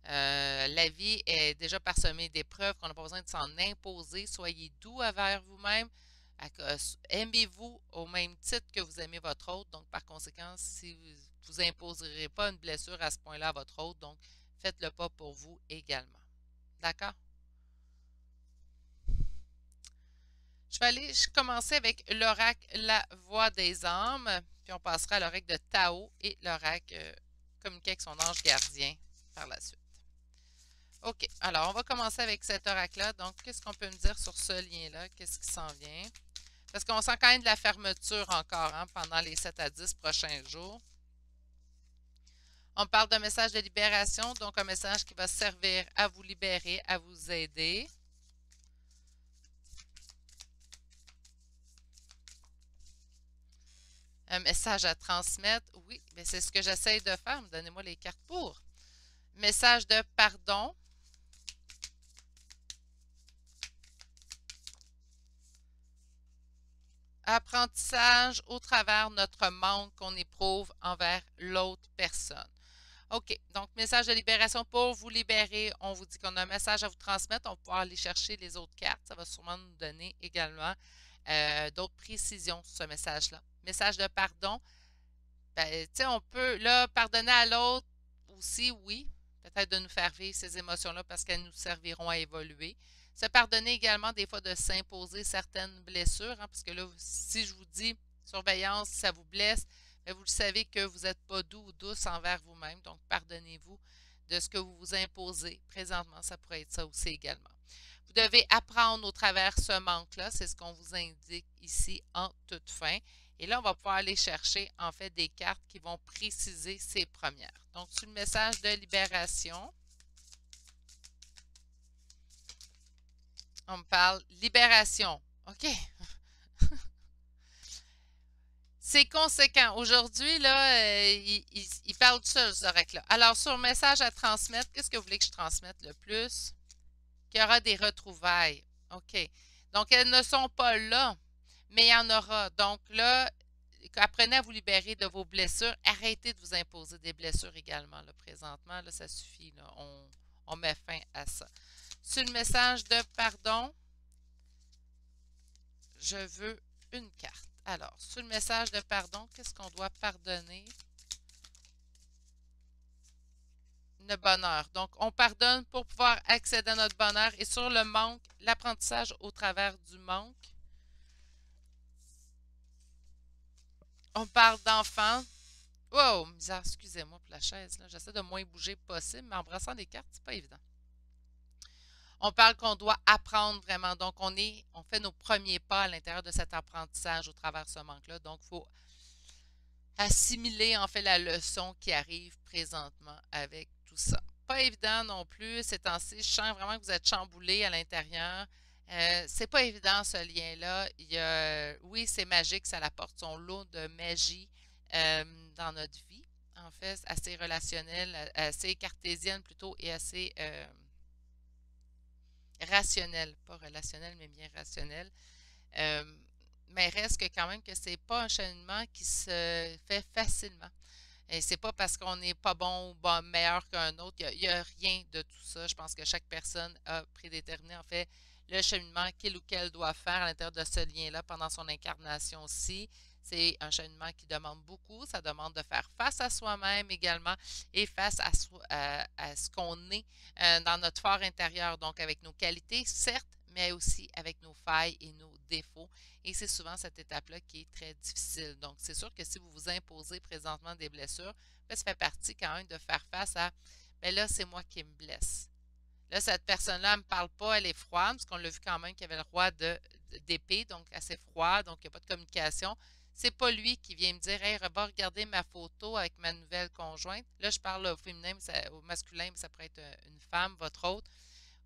La vie est déjà parsemée d'épreuves qu'on n'a pas besoin de s'en imposer. Soyez doux envers vous-même. Aimez-vous au même titre que vous aimez votre autre. Donc, par conséquent, si vous imposerez pas une blessure à ce point-là à votre autre, donc faites-le pas pour vous également. D'accord? Je vais aller commencer avec l'oracle La Voix des âmes, puis on passera à l'oracle de Tao et l'oracle communiquer avec son ange gardien par la suite. OK. Alors, on va commencer avec cet oracle-là. Donc, qu'est-ce qu'on peut me dire sur ce lien-là? Qu'est-ce qui s'en vient? Parce qu'on sent quand même de la fermeture encore hein, pendant les 7 à 10 prochains jours. On parle d'un message de libération, donc un message qui va servir à vous libérer, à vous aider. Un message à transmettre. Oui, mais c'est ce que j'essaie de faire. Donnez-moi les cartes pour. Message de pardon. Apprentissage au travers notre manque qu'on éprouve envers l'autre personne. OK, donc message de libération pour vous libérer. On vous dit qu'on a un message à vous transmettre. On va pouvoir aller chercher les autres cartes. Ça va sûrement nous donner également d'autres précisions sur ce message-là. Message de pardon. Ben, tu sais, on peut là pardonner à l'autre aussi, oui. Peut-être de nous faire vivre ces émotions-là parce qu'elles nous serviront à évoluer. Se pardonner également des fois de s'imposer certaines blessures, hein, parce que là, si je vous dis surveillance, si ça vous blesse, bien, vous le savez que vous n'êtes pas doux ou douce envers vous-même. Donc, pardonnez-vous de ce que vous vous imposez. Présentement, ça pourrait être ça aussi également. Vous devez apprendre au travers ce manque-là. C'est ce qu'on vous indique ici en toute fin. Et là, on va pouvoir aller chercher en fait des cartes qui vont préciser ces premières. Donc, sur le message de libération, on me parle libération. OK. C'est conséquent. Aujourd'hui, là, il parle tout seul, ce oracles-là. Alors, sur message à transmettre, qu'est-ce que vous voulez que je transmette le plus? Qu'il y aura des retrouvailles. OK. Donc, elles ne sont pas là, mais il y en aura. Donc là, apprenez à vous libérer de vos blessures. Arrêtez de vous imposer des blessures également. Là, présentement, là, ça suffit. Là. On met fin à ça. Sur le message de pardon, je veux une carte. Alors, sur le message de pardon, qu'est-ce qu'on doit pardonner? Le bonheur. Donc, on pardonne pour pouvoir accéder à notre bonheur. Et sur le manque, l'apprentissage au travers du manque. On parle d'enfants. Wow, misère, excusez-moi pour la chaise. J'essaie de moins bouger possible, mais en brassant les cartes, c'est pas évident. On parle qu'on doit apprendre vraiment. Donc, on fait nos premiers pas à l'intérieur de cet apprentissage au travers de ce manque-là. Donc, il faut assimiler en fait la leçon qui arrive présentement avec tout ça. Pas évident non plus ces temps-ci. Je sens vraiment que vous êtes chamboulé à l'intérieur. C'est pas évident ce lien-là. Oui, c'est magique, ça apporte son lot de magie euh, dans notre vie. En fait, assez relationnelle, assez cartésienne plutôt et assez rationnelle. Pas relationnelle, mais bien rationnelle. Euh, mais reste que quand même que c'est pas un cheminement qui se fait facilement. Et c'est pas parce qu'on n'est pas bon ou bon, meilleur qu'un autre. Il y a rien de tout ça. Je pense que chaque personne a prédéterminé, en fait, le cheminement qu'il ou qu'elle doit faire à l'intérieur de ce lien-là pendant son incarnation aussi. C'est un cheminement qui demande beaucoup. Ça demande de faire face à soi-même également et face à ce qu'on est dans notre fort intérieur. Donc, avec nos qualités, certes, mais aussi avec nos failles et nos défauts. Et c'est souvent cette étape-là qui est très difficile. Donc, c'est sûr que si vous vous imposez présentement des blessures, ben, ça fait partie quand même de faire face à, ben là, c'est moi qui me blesse. Là, cette personne-là ne me parle pas, elle est froide, parce qu'on l'a vu quand même qu'il y avait le roi d'épée, donc assez froid, donc il n'y a pas de communication. C'est pas lui qui vient me dire, hey, va regarder ma photo avec ma nouvelle conjointe. Là, je parle au féminin, au masculin, mais ça pourrait être une femme, votre autre,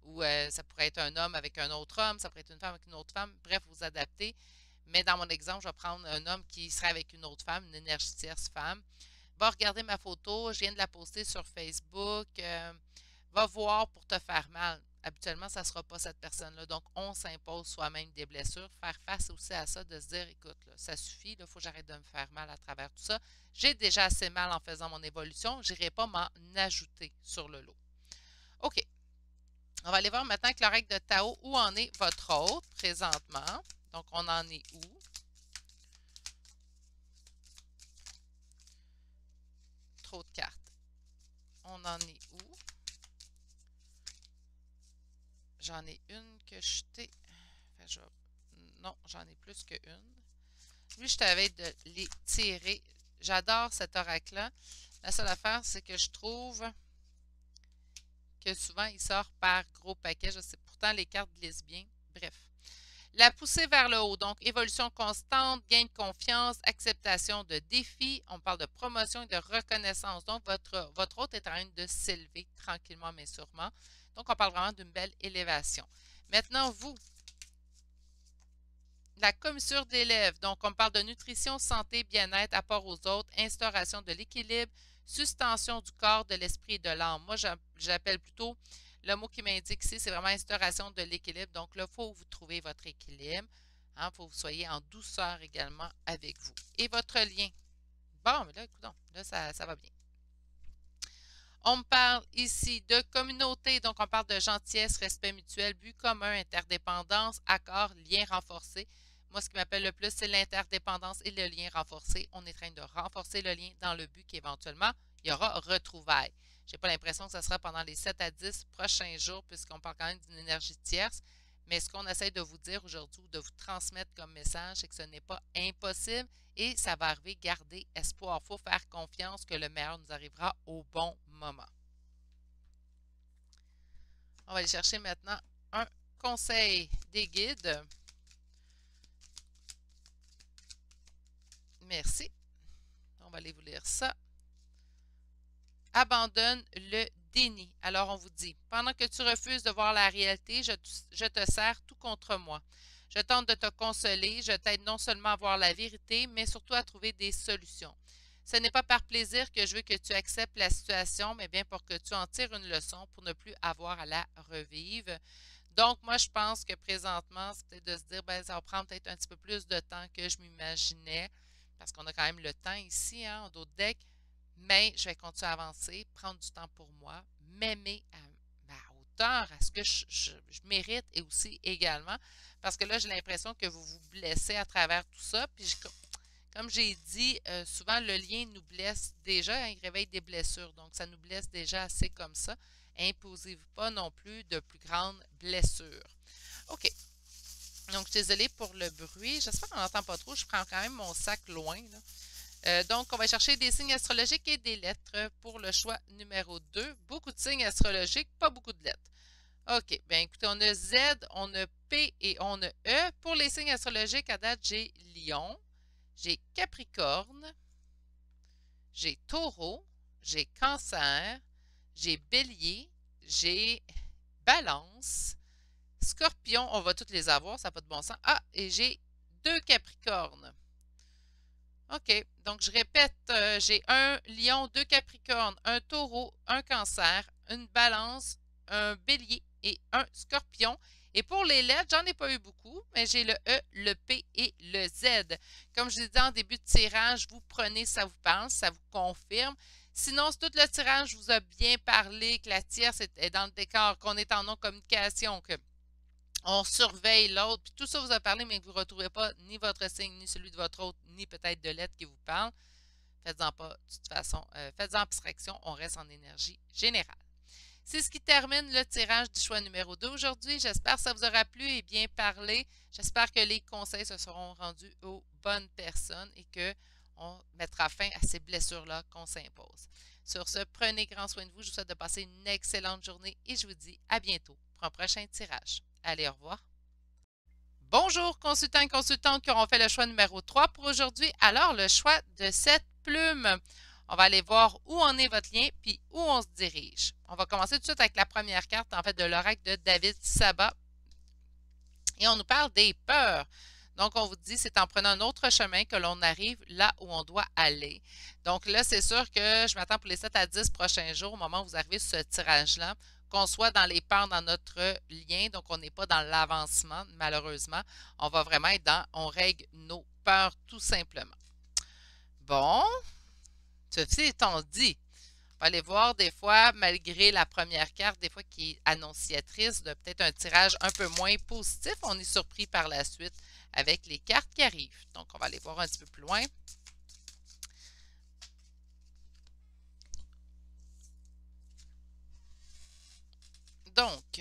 ou ça pourrait être un homme avec un autre homme, ça pourrait être une femme avec une autre femme. Bref, vous adaptez. Mais dans mon exemple, je vais prendre un homme qui serait avec une autre femme, une énergie tierce femme. Va regarder ma photo, je viens de la poster sur Facebook. Va voir pour te faire mal. Habituellement, ça ne sera pas cette personne-là. Donc, on s'impose soi-même des blessures. Faire face aussi à ça, de se dire, écoute, là, ça suffit, il faut que j'arrête de me faire mal à travers tout ça. J'ai déjà assez mal en faisant mon évolution. Je n'irai pas m'en ajouter sur le lot. OK. On va aller voir maintenant avec l'oreille de Tao où en est votre autre présentement. Donc, on en est où? Trop de cartes. On en est où? J'en ai une que jetée. Enfin, non, j'en ai plus qu'une. Lui, je t'avais de les tirer. J'adore cet oracle-là. La seule affaire, c'est que je trouve que souvent, il sort par gros paquet. Je sais pourtant les cartes glissent bien. Bref. La poussée vers le haut, donc évolution constante, gain de confiance, acceptation de défis. On parle de promotion et de reconnaissance. Donc, votre hôte est en train de s'élever tranquillement mais sûrement. Donc, on parle vraiment d'une belle élévation. Maintenant, vous, la commissure d'élèves. Donc, on parle de nutrition, santé, bien-être, apport aux autres, instauration de l'équilibre, suspension du corps, de l'esprit et de l'âme. Moi, j'appelle plutôt, le mot qui m'indique ici, c'est vraiment instauration de l'équilibre. Donc là, il faut que vous trouver votre équilibre. Il faut que vous soyez en douceur également avec vous. Et votre lien. Bon, mais là, écoute, là, ça va bien. On me parle ici de communauté, donc on parle de gentillesse, respect mutuel, but commun, interdépendance, accord, lien renforcé. Moi, ce qui m'appelle le plus, c'est l'interdépendance et le lien renforcé. On est en train de renforcer le lien dans le but qu'éventuellement, il y aura retrouvailles. Je n'ai pas l'impression que ce sera pendant les 7 à 10 prochains jours, puisqu'on parle quand même d'une énergie tierce. Mais ce qu'on essaie de vous dire aujourd'hui ou de vous transmettre comme message, c'est que ce n'est pas impossible et ça va arriver. Gardez espoir. Il faut faire confiance que le meilleur nous arrivera au bon moment. On va aller chercher maintenant un conseil des guides. Merci. On va aller vous lire ça. Abandonne le déni. Alors on vous dit, pendant que tu refuses de voir la réalité, je te sers tout contre moi. Je tente de te consoler, je t'aide non seulement à voir la vérité, mais surtout à trouver des solutions. Ce n'est pas par plaisir que je veux que tu acceptes la situation, mais bien pour que tu en tires une leçon pour ne plus avoir à la revivre. Donc, moi, je pense que présentement, c'est peut-être de se dire, ben, ça va prendre peut-être un petit peu plus de temps que je m'imaginais, parce qu'on a quand même le temps ici, hein, en dos de deck, mais je vais continuer à avancer, prendre du temps pour moi, m'aimer à ma hauteur, à ce que je mérite et aussi également, parce que là, j'ai l'impression que vous vous blessez à travers tout ça, puis comme j'ai dit, souvent le lien nous blesse déjà, hein, il réveille des blessures, donc ça nous blesse déjà assez comme ça. Imposez-vous pas non plus de plus grandes blessures. OK. Donc, je suis désolée pour le bruit. J'espère qu'on n'entend pas trop. Je prends quand même mon sac loin, là. Donc, on va chercher des signes astrologiques et des lettres pour le choix numéro 2. Beaucoup de signes astrologiques, pas beaucoup de lettres. OK. Bien, écoutez, on a Z, on a P et on a E. Pour les signes astrologiques, à date, j'ai Lion, j'ai Capricorne, j'ai Taureau, j'ai Cancer, j'ai Bélier, j'ai Balance, Scorpion, on va toutes les avoir, ça n'a pas de bon sens. Ah, et j'ai 2 Capricornes. OK, donc je répète, j'ai un Lion, 2 Capricornes, un Taureau, un Cancer, une Balance, un Bélier et un Scorpion. Et pour les lettres, j'en ai pas eu beaucoup, mais j'ai le E, le P et le Z. Comme je l'ai dit en début de tirage, vous prenez, ça vous parle, ça vous confirme. Sinon, si tout le tirage vous a bien parlé, que la tierce est dans le décor, qu'on est en non-communication, qu'on surveille l'autre, puis tout ça vous a parlé, mais que vous ne retrouvez pas ni votre signe, ni celui de votre autre, ni peut-être de lettres qui vous parlent, faites-en pas, de toute façon, faites-en abstraction, on reste en énergie générale. C'est ce qui termine le tirage du choix numéro 2 aujourd'hui. J'espère que ça vous aura plu et bien parlé. J'espère que les conseils se seront rendus aux bonnes personnes et qu'on mettra fin à ces blessures-là qu'on s'impose. Sur ce, prenez grand soin de vous. Je vous souhaite de passer une excellente journée et je vous dis à bientôt pour un prochain tirage. Allez, au revoir. Bonjour, consultants et consultantes qui auront fait le choix numéro 3 pour aujourd'hui. Alors, le choix de cette plume. On va aller voir où en est votre lien puis où on se dirige. On va commencer tout de suite avec la première carte, en fait, de l'oracle de David Sabat. Et on nous parle des peurs. Donc, on vous dit, c'est en prenant un autre chemin que l'on arrive là où on doit aller. Donc là, c'est sûr que je m'attends pour les 7 à 10 prochains jours, au moment où vous arrivez sur ce tirage-là, qu'on soit dans les peurs dans notre lien, donc on n'est pas dans l'avancement, malheureusement. On va vraiment être dans, on règle nos peurs tout simplement. Bon, ceci étant dit, on va aller voir des fois, malgré la première carte, des fois qui est annonciatrice de peut-être un tirage un peu moins positif, on est surpris par la suite avec les cartes qui arrivent. Donc, on va aller voir un petit peu plus loin. Donc,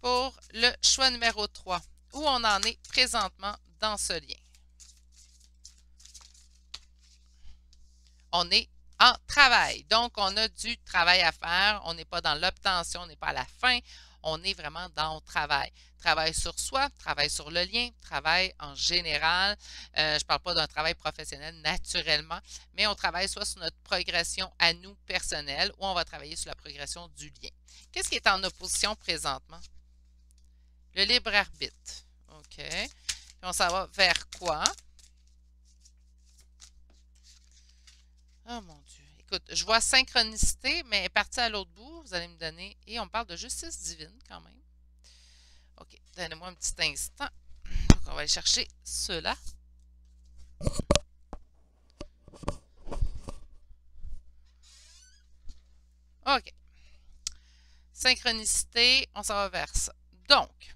pour le choix numéro 3, où on en est présentement dans ce lien. On est en travail. Donc, on a du travail à faire. On n'est pas dans l'obtention, on n'est pas à la fin. On est vraiment dans le travail. Travail sur soi, travail sur le lien, travail en général. Je ne parle pas d'un travail professionnel naturellement, mais on travaille soit sur notre progression à nous personnelle ou on va travailler sur la progression du lien. Qu'est-ce qui est en opposition présentement? Le libre arbitre. OK. Puis on s'en va vers quoi? Oh mon Dieu. Écoute, je vois synchronicité, mais elle est partie à l'autre bout. Vous allez me donner. Et on parle de justice divine quand même. OK. Donnez-moi un petit instant. Donc, on va aller chercher cela. OK. Synchronicité, on s'en va vers ça. Donc,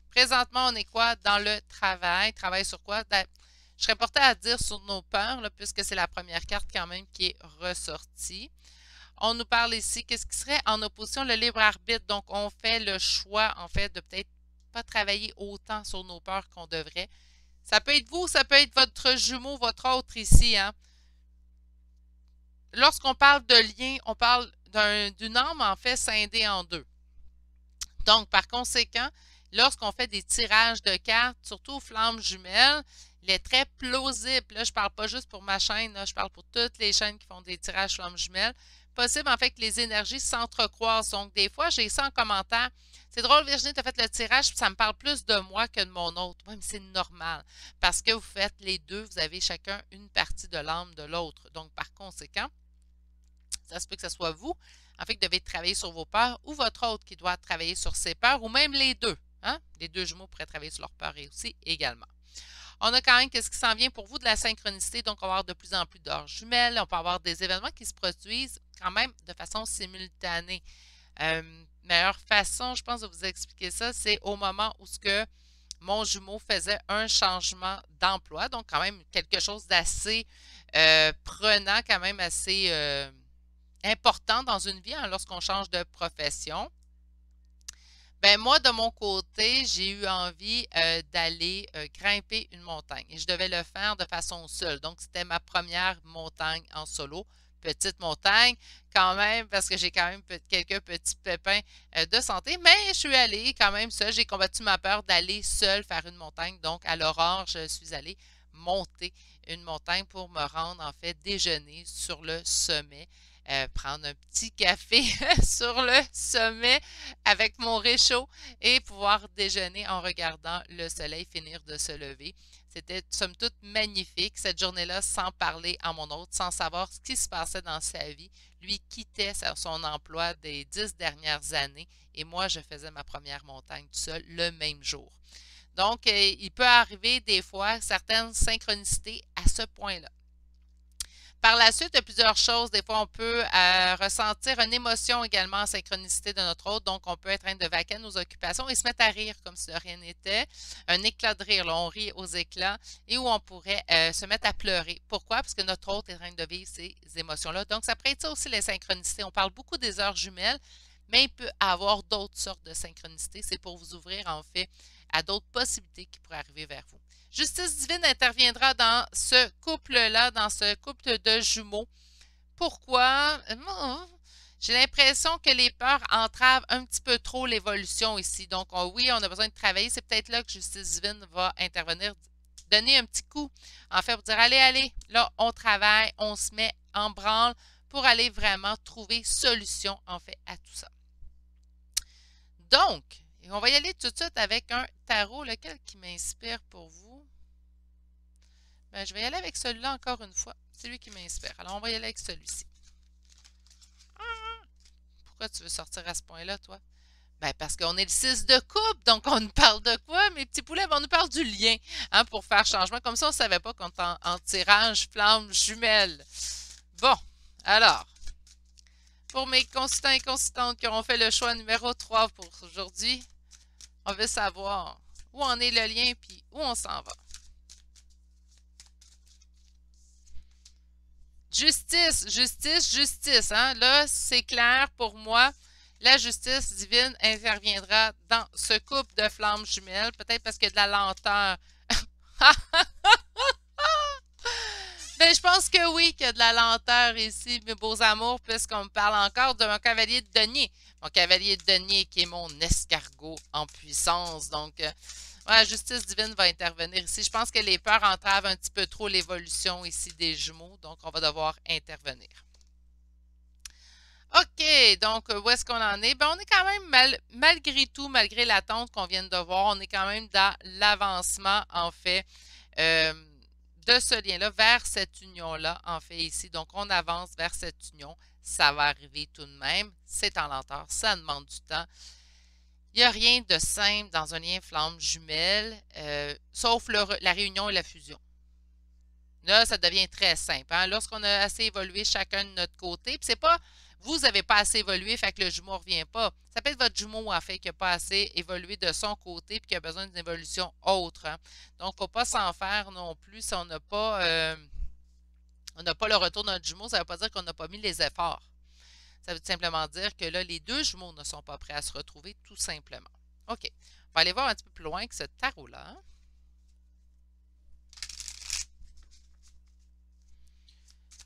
présentement, on est quoi? Dans le travail. Travail sur quoi? Je serais portée à dire sur nos peurs, là, puisque c'est la première carte quand même qui est ressortie. On nous parle ici, qu'est-ce qui serait en opposition? Le libre arbitre. Donc, on fait le choix, en fait, de peut-être pas travailler autant sur nos peurs qu'on devrait. Ça peut être vous, ça peut être votre jumeau, votre autre ici. Hein? Lorsqu'on parle de lien, on parle d'une âme, en fait, scindée en deux. Donc, par conséquent, lorsqu'on fait des tirages de cartes, surtout aux flammes jumelles, il est très plausible. Là, je ne parle pas juste pour ma chaîne, là, je parle pour toutes les chaînes qui font des tirages flammes jumelles. Possible, en fait, que les énergies s'entrecroisent. Donc, des fois, j'ai ça en commentaire. C'est drôle, Virginie, tu as fait le tirage, puis ça me parle plus de moi que de mon autre. Oui, mais c'est normal. Parce que vous faites les deux, vous avez chacun une partie de l'âme de l'autre. Donc, par conséquent, ça se peut que ce soit vous, en fait, qui devez travailler sur vos peurs, ou votre autre qui doit travailler sur ses peurs, ou même les deux. Hein? Les deux jumeaux pourraient travailler sur leurs peurs aussi également. On a quand même qu'est-ce qui s'en vient pour vous de la synchronicité, donc on va avoir de plus en plus d'heures jumelles, on peut avoir des événements qui se produisent quand même de façon simultanée. Meilleure façon, je pense, de vous expliquer ça, c'est au moment où ce que mon jumeau faisait un changement d'emploi, donc quand même quelque chose d'assez prenant, quand même assez important dans une vie hein, lorsqu'on change de profession. Ben moi, de mon côté, j'ai eu envie d'aller grimper une montagne et je devais le faire de façon seule. Donc, c'était ma première montagne en solo. Petite montagne quand même parce que j'ai quand même quelques petits pépins de santé, mais je suis allée quand même seule. J'ai combattu ma peur d'aller seule faire une montagne. Donc, à l'aurore, je suis allée monter une montagne pour me rendre en fait déjeuner sur le sommet. Prendre un petit café sur le sommet avec mon réchaud et pouvoir déjeuner en regardant le soleil finir de se lever. C'était somme toute magnifique cette journée-là sans parler à mon autre, sans savoir ce qui se passait dans sa vie. Lui quittait son emploi des 10 dernières années et moi, je faisais ma première montagne tout seul le même jour. Donc, il peut arriver des fois certaines synchronicités à ce point-là. Par la suite, il y a plusieurs choses. Des fois, on peut ressentir une émotion également en synchronicité de notre autre. Donc, on peut être en train de vaquer nos occupations et se mettre à rire comme si de rien n'était. Un éclat de rire, là, on rit aux éclats et où on pourrait se mettre à pleurer. Pourquoi? Parce que notre autre est en train de vivre ces émotions-là. Donc, ça pourrait être ça aussi les synchronicités. On parle beaucoup des heures jumelles, mais il peut y avoir d'autres sortes de synchronicités. C'est pour vous ouvrir, en fait, à d'autres possibilités qui pourraient arriver vers vous. Justice divine interviendra dans ce couple-là, dans ce couple de jumeaux. Pourquoi? J'ai l'impression que les peurs entravent un petit peu trop l'évolution ici. Donc, oui, on a besoin de travailler. C'est peut-être là que Justice divine va intervenir, donner un petit coup, en fait, pour dire, allez, allez, là, on travaille, on se met en branle pour aller vraiment trouver solution, en fait, à tout ça. Donc, on va y aller tout de suite avec un tarot, lequel qui m'inspire pour vous. Ben, je vais y aller avec celui-là encore une fois. C'est lui qui m'inspire. Alors, on va y aller avec celui-ci. Pourquoi tu veux sortir à ce point-là, toi? Ben, parce qu'on est le 6 de coupe, donc on nous parle de quoi, mes petits poulets? Ben, on nous parle du lien, hein, pour faire changement. Comme ça, on ne savait pas qu'on était en tirage flamme jumelle. Bon, alors, pour mes consultants et consultantes qui auront fait le choix numéro 3 pour aujourd'hui, on veut savoir où en est le lien puis où on s'en va. Justice, justice, justice. Hein? Là, c'est clair pour moi. La justice divine interviendra dans ce couple de flammes jumelles. Peut-être parce qu'il y a de la lenteur. Ben, je pense que oui, qu'il y a de la lenteur ici, mes beaux amours, puisqu'on me parle encore de mon cavalier de denier. Mon cavalier de denier qui est mon escargot en puissance. Donc, la justice divine va intervenir ici. Je pense que les peurs entravent un petit peu trop l'évolution ici des jumeaux, donc on va devoir intervenir. OK, donc où est-ce qu'on en est? Ben, on est quand même, malgré tout, malgré l'attente qu'on vient de voir, on est quand même dans l'avancement, en fait, de ce lien-là vers cette union-là, en fait, ici. Donc, on avance vers cette union. Ça va arriver tout de même. C'est en lenteur, ça demande du temps. Il n'y a rien de simple dans un lien flamme jumelle, sauf la réunion et la fusion. Là, ça devient très simple. Hein? Lorsqu'on a assez évolué chacun de notre côté, puis c'est pas, vous n'avez pas assez évolué, fait que le jumeau ne revient pas. Ça peut être votre jumeau, en fait, qui n'a pas assez évolué de son côté, puis qui a besoin d'une évolution autre. Hein? Donc, il ne faut pas s'en faire non plus si on n'a pas, le retour de notre jumeau. Ça ne veut pas dire qu'on n'a pas mis les efforts. Ça veut simplement dire que là, les deux jumeaux ne sont pas prêts à se retrouver, tout simplement. OK. On va aller voir un petit peu plus loin que ce tarot-là.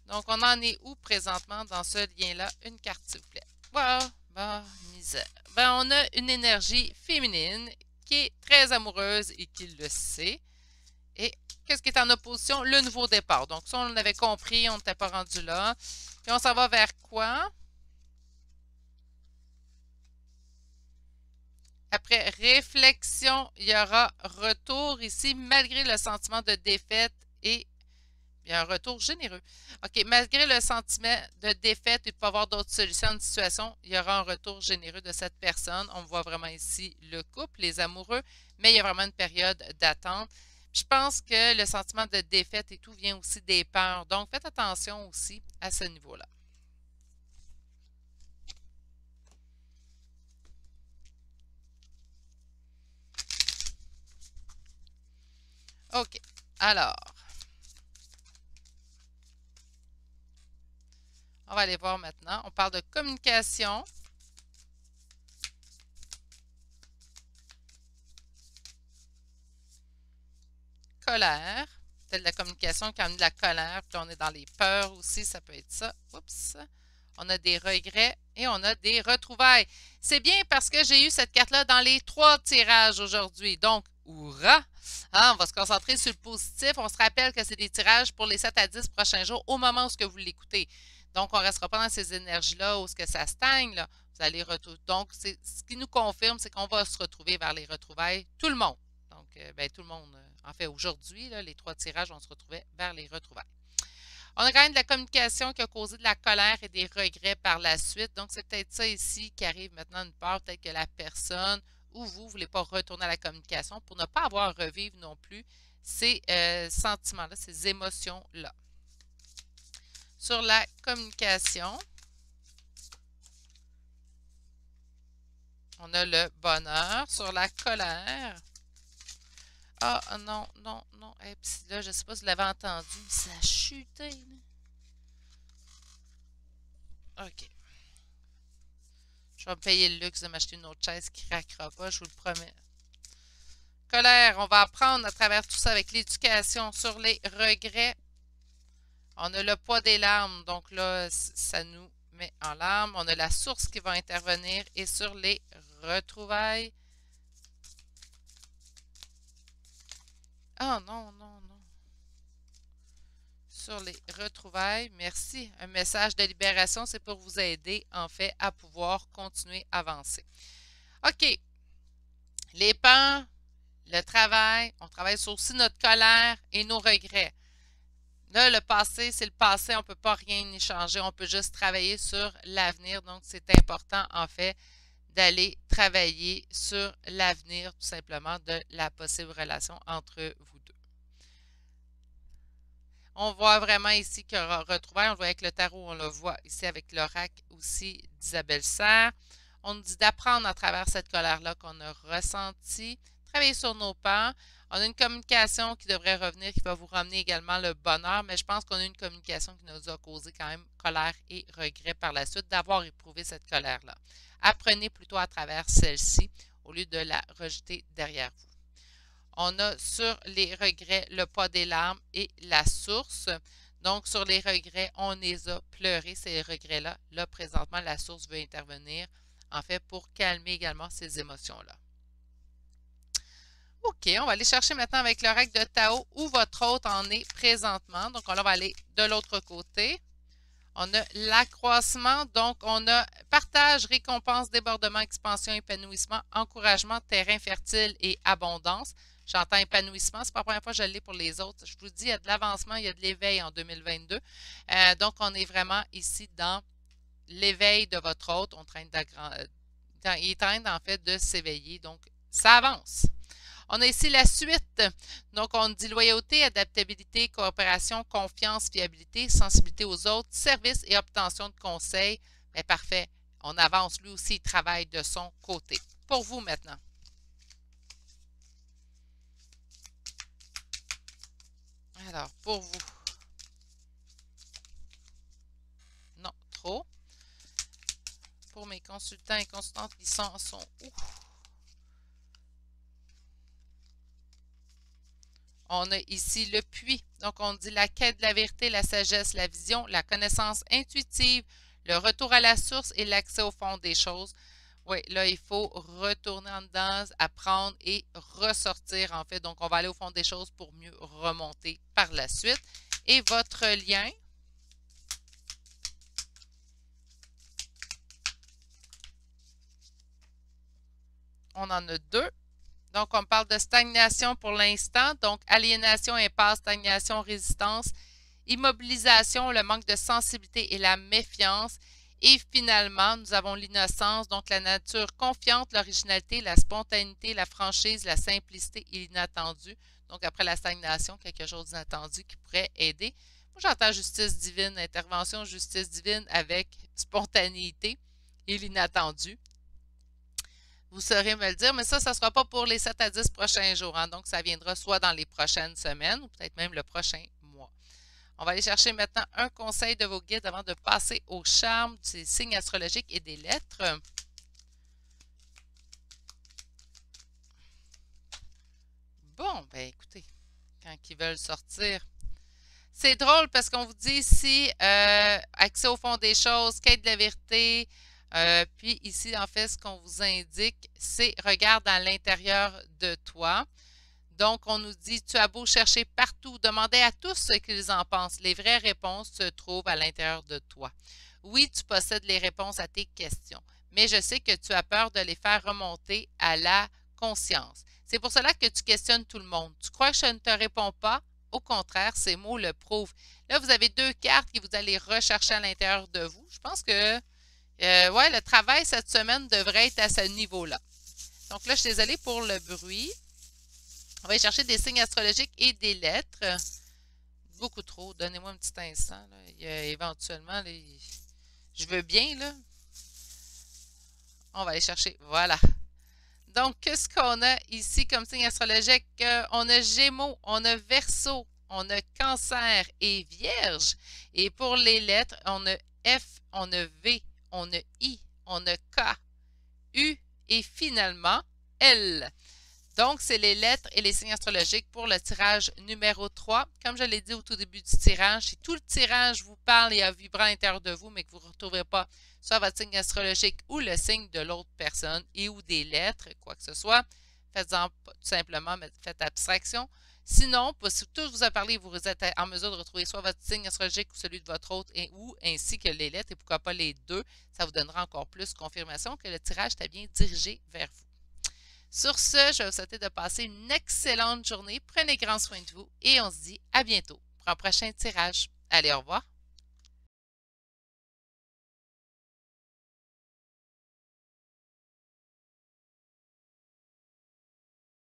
Donc, on en est où présentement dans ce lien-là? Une carte, s'il vous plaît. Wow, bah, misère. Ben, on a une énergie féminine qui est très amoureuse et qui le sait. Et qu'est-ce qui est en opposition? Le nouveau départ. Donc, ça, on l'avait compris, on n'était pas rendu là. Puis, on s'en va vers quoi? Après réflexion, il y aura retour ici, malgré le sentiment de défaite et il y a un retour généreux. OK, malgré le sentiment de défaite et de ne pas avoir d'autres solutions à une situation, il y aura un retour généreux de cette personne. On voit vraiment ici le couple, les amoureux, mais il y a vraiment une période d'attente. Je pense que le sentiment de défaite et tout vient aussi des peurs. Donc, faites attention aussi à ce niveau-là. OK. Alors, on va aller voir maintenant. On parle de communication. Colère. Peut-être de la communication qui a de la colère. Puis on est dans les peurs aussi. Ça peut être ça. Oups. On a des regrets et on a des retrouvailles. C'est bien parce que j'ai eu cette carte-là dans les 3 tirages aujourd'hui. Donc, hurrah! Hein, on va se concentrer sur le positif. On se rappelle que c'est des tirages pour les 7 à 10 prochains jours au moment où vous l'écoutez. Donc, on ne restera pas dans ces énergies-là où ce que ça stagne. Là. Vous allez retrouver. Donc, ce qui nous confirme, c'est qu'on va se retrouver vers les retrouvailles, tout le monde. Donc, ben, tout le monde. En fait, aujourd'hui, les 3 tirages, on se retrouvait vers les retrouvailles. On a quand même de la communication qui a causé de la colère et des regrets par la suite. Donc, c'est peut-être ça ici qui arrive maintenant une peur. Peut-être que la personne ou vous ne voulez pas retourner à la communication pour ne pas avoir à revivre non plus ces sentiments-là, ces émotions-là. Sur la communication, on a le bonheur. Sur la colère, ah non, non, non. Et puis là, je ne sais pas si vous l'avez entendu, mais ça a chuté. OK. Je vais me payer le luxe de m'acheter une autre chaise qui ne craquera pas, je vous le promets. Colère, on va apprendre à travers tout ça avec l'éducation sur les regrets. On a le poids des larmes, donc là, ça nous met en larmes. On a la source qui va intervenir et sur les retrouvailles. Ah non, non, non. Sur les retrouvailles, merci. Un message de libération, c'est pour vous aider, en fait, à pouvoir continuer à avancer. OK. Les peurs, le travail, on travaille sur aussi notre colère et nos regrets. Là, le passé, c'est le passé, on ne peut pas rien y changer, on peut juste travailler sur l'avenir. Donc, c'est important, en fait, d'aller travailler sur l'avenir, tout simplement, de la possible relation entre vous deux. On voit vraiment ici qu'il y aura retrouvailles. On le voit avec le tarot, on le voit ici avec l'oracle aussi d'Isabelle Serre. On nous dit d'apprendre à travers cette colère-là qu'on a ressentie, travailler sur nos peurs. On a une communication qui devrait revenir, qui va vous ramener également le bonheur, mais je pense qu'on a une communication qui nous a causé quand même colère et regret par la suite d'avoir éprouvé cette colère-là. Apprenez plutôt à travers celle-ci au lieu de la rejeter derrière vous. On a sur les regrets le poids des larmes et la source. Donc, sur les regrets, on les a pleurés, ces regrets-là. Là, présentement, la source veut intervenir, en fait, pour calmer également ces émotions-là. OK, on va aller chercher maintenant avec l'oracle de Tao où votre hôte en est présentement. Donc, on va aller de l'autre côté. On a l'accroissement, donc on a partage, récompense, débordement, expansion, épanouissement, encouragement, terrain fertile et abondance. J'entends épanouissement, c'est pas la première fois que je l'ai pour les autres. Je vous dis, il y a de l'avancement, il y a de l'éveil en 2022. Donc, on est vraiment ici dans l'éveil de votre hôte. Il est en train en fait de s'éveiller, donc ça avance. On a ici la suite. Donc, on dit loyauté, adaptabilité, coopération, confiance, fiabilité, sensibilité aux autres, service et obtention de conseils. Bien, parfait. On avance. Lui aussi, il travaille de son côté. Pour vous maintenant. Alors, pour vous. Non, trop. Pour mes consultants et consultantes qui sont où? On a ici le puits. Donc, on dit la quête de la vérité, la sagesse, la vision, la connaissance intuitive, le retour à la source et l'accès au fond des choses. Oui, là, il faut retourner en dedans, apprendre et ressortir, en fait. Donc, on va aller au fond des choses pour mieux remonter par la suite. Et votre lien. On en a deux. Donc, on parle de stagnation pour l'instant. Donc, aliénation, impasse, stagnation, résistance, immobilisation, le manque de sensibilité et la méfiance. Et finalement, nous avons l'innocence, donc la nature confiante, l'originalité, la spontanéité, la franchise, la simplicité et l'inattendu. Donc, après la stagnation, quelque chose d'inattendu qui pourrait aider. Moi, j'entends justice divine, intervention, justice divine avec spontanéité et l'inattendu. Vous saurez me le dire, mais ça ne sera pas pour les 7 à 10 prochains jours. Hein, donc, ça viendra soit dans les prochaines semaines ou peut-être même le prochain mois. On va aller chercher maintenant un conseil de vos guides avant de passer au charme des signes astrologiques et des lettres. Bon, ben écoutez, quand ils veulent sortir. C'est drôle parce qu'on vous dit ici accès au fond des choses, quête de la vérité. Puis ici, en fait, ce qu'on vous indique, c'est regarde à l'intérieur de toi. Donc, on nous dit, tu as beau chercher partout, demander à tous ce qu'ils en pensent. Les vraies réponses se trouvent à l'intérieur de toi. Oui, tu possèdes les réponses à tes questions, mais je sais que tu as peur de les faire remonter à la conscience. C'est pour cela que tu questionnes tout le monde. Tu crois que je ne te réponds pas? Au contraire, ces mots le prouvent. Là, vous avez deux cartes que vous allez rechercher à l'intérieur de vous. Je pense que ouais, le travail cette semaine devrait être à ce niveau-là. Donc là, je suis désolée pour le bruit. On va aller chercher des signes astrologiques et des lettres. Beaucoup trop. Donnez-moi un petit instant. Là. Il y a éventuellement, là, je veux bien, là. On va aller chercher. Voilà. Donc, qu'est-ce qu'on a ici comme signe astrologique? On a Gémeaux, on a Verseau, on a Cancer et Vierge. Et pour les lettres, on a F, on a V, on a I, on a K, U et finalement L. Donc, c'est les lettres et les signes astrologiques pour le tirage numéro 3. Comme je l'ai dit au tout début du tirage, si tout le tirage vous parle et a vibré à l'intérieur de vous, mais que vous ne retrouvez pas soit votre signe astrologique ou le signe de l'autre personne et ou des lettres, quoi que ce soit, faites-en tout simplement, faites abstraction. Sinon, si tout vous a parlé, vous êtes en mesure de retrouver soit votre signe astrologique ou celui de votre autre, et, ou ainsi que les lettres, et pourquoi pas les deux, ça vous donnera encore plus confirmation que le tirage est bien dirigé vers vous. Sur ce, je vais vous souhaiter de passer une excellente journée. Prenez grand soin de vous et on se dit à bientôt pour un prochain tirage. Allez, au revoir.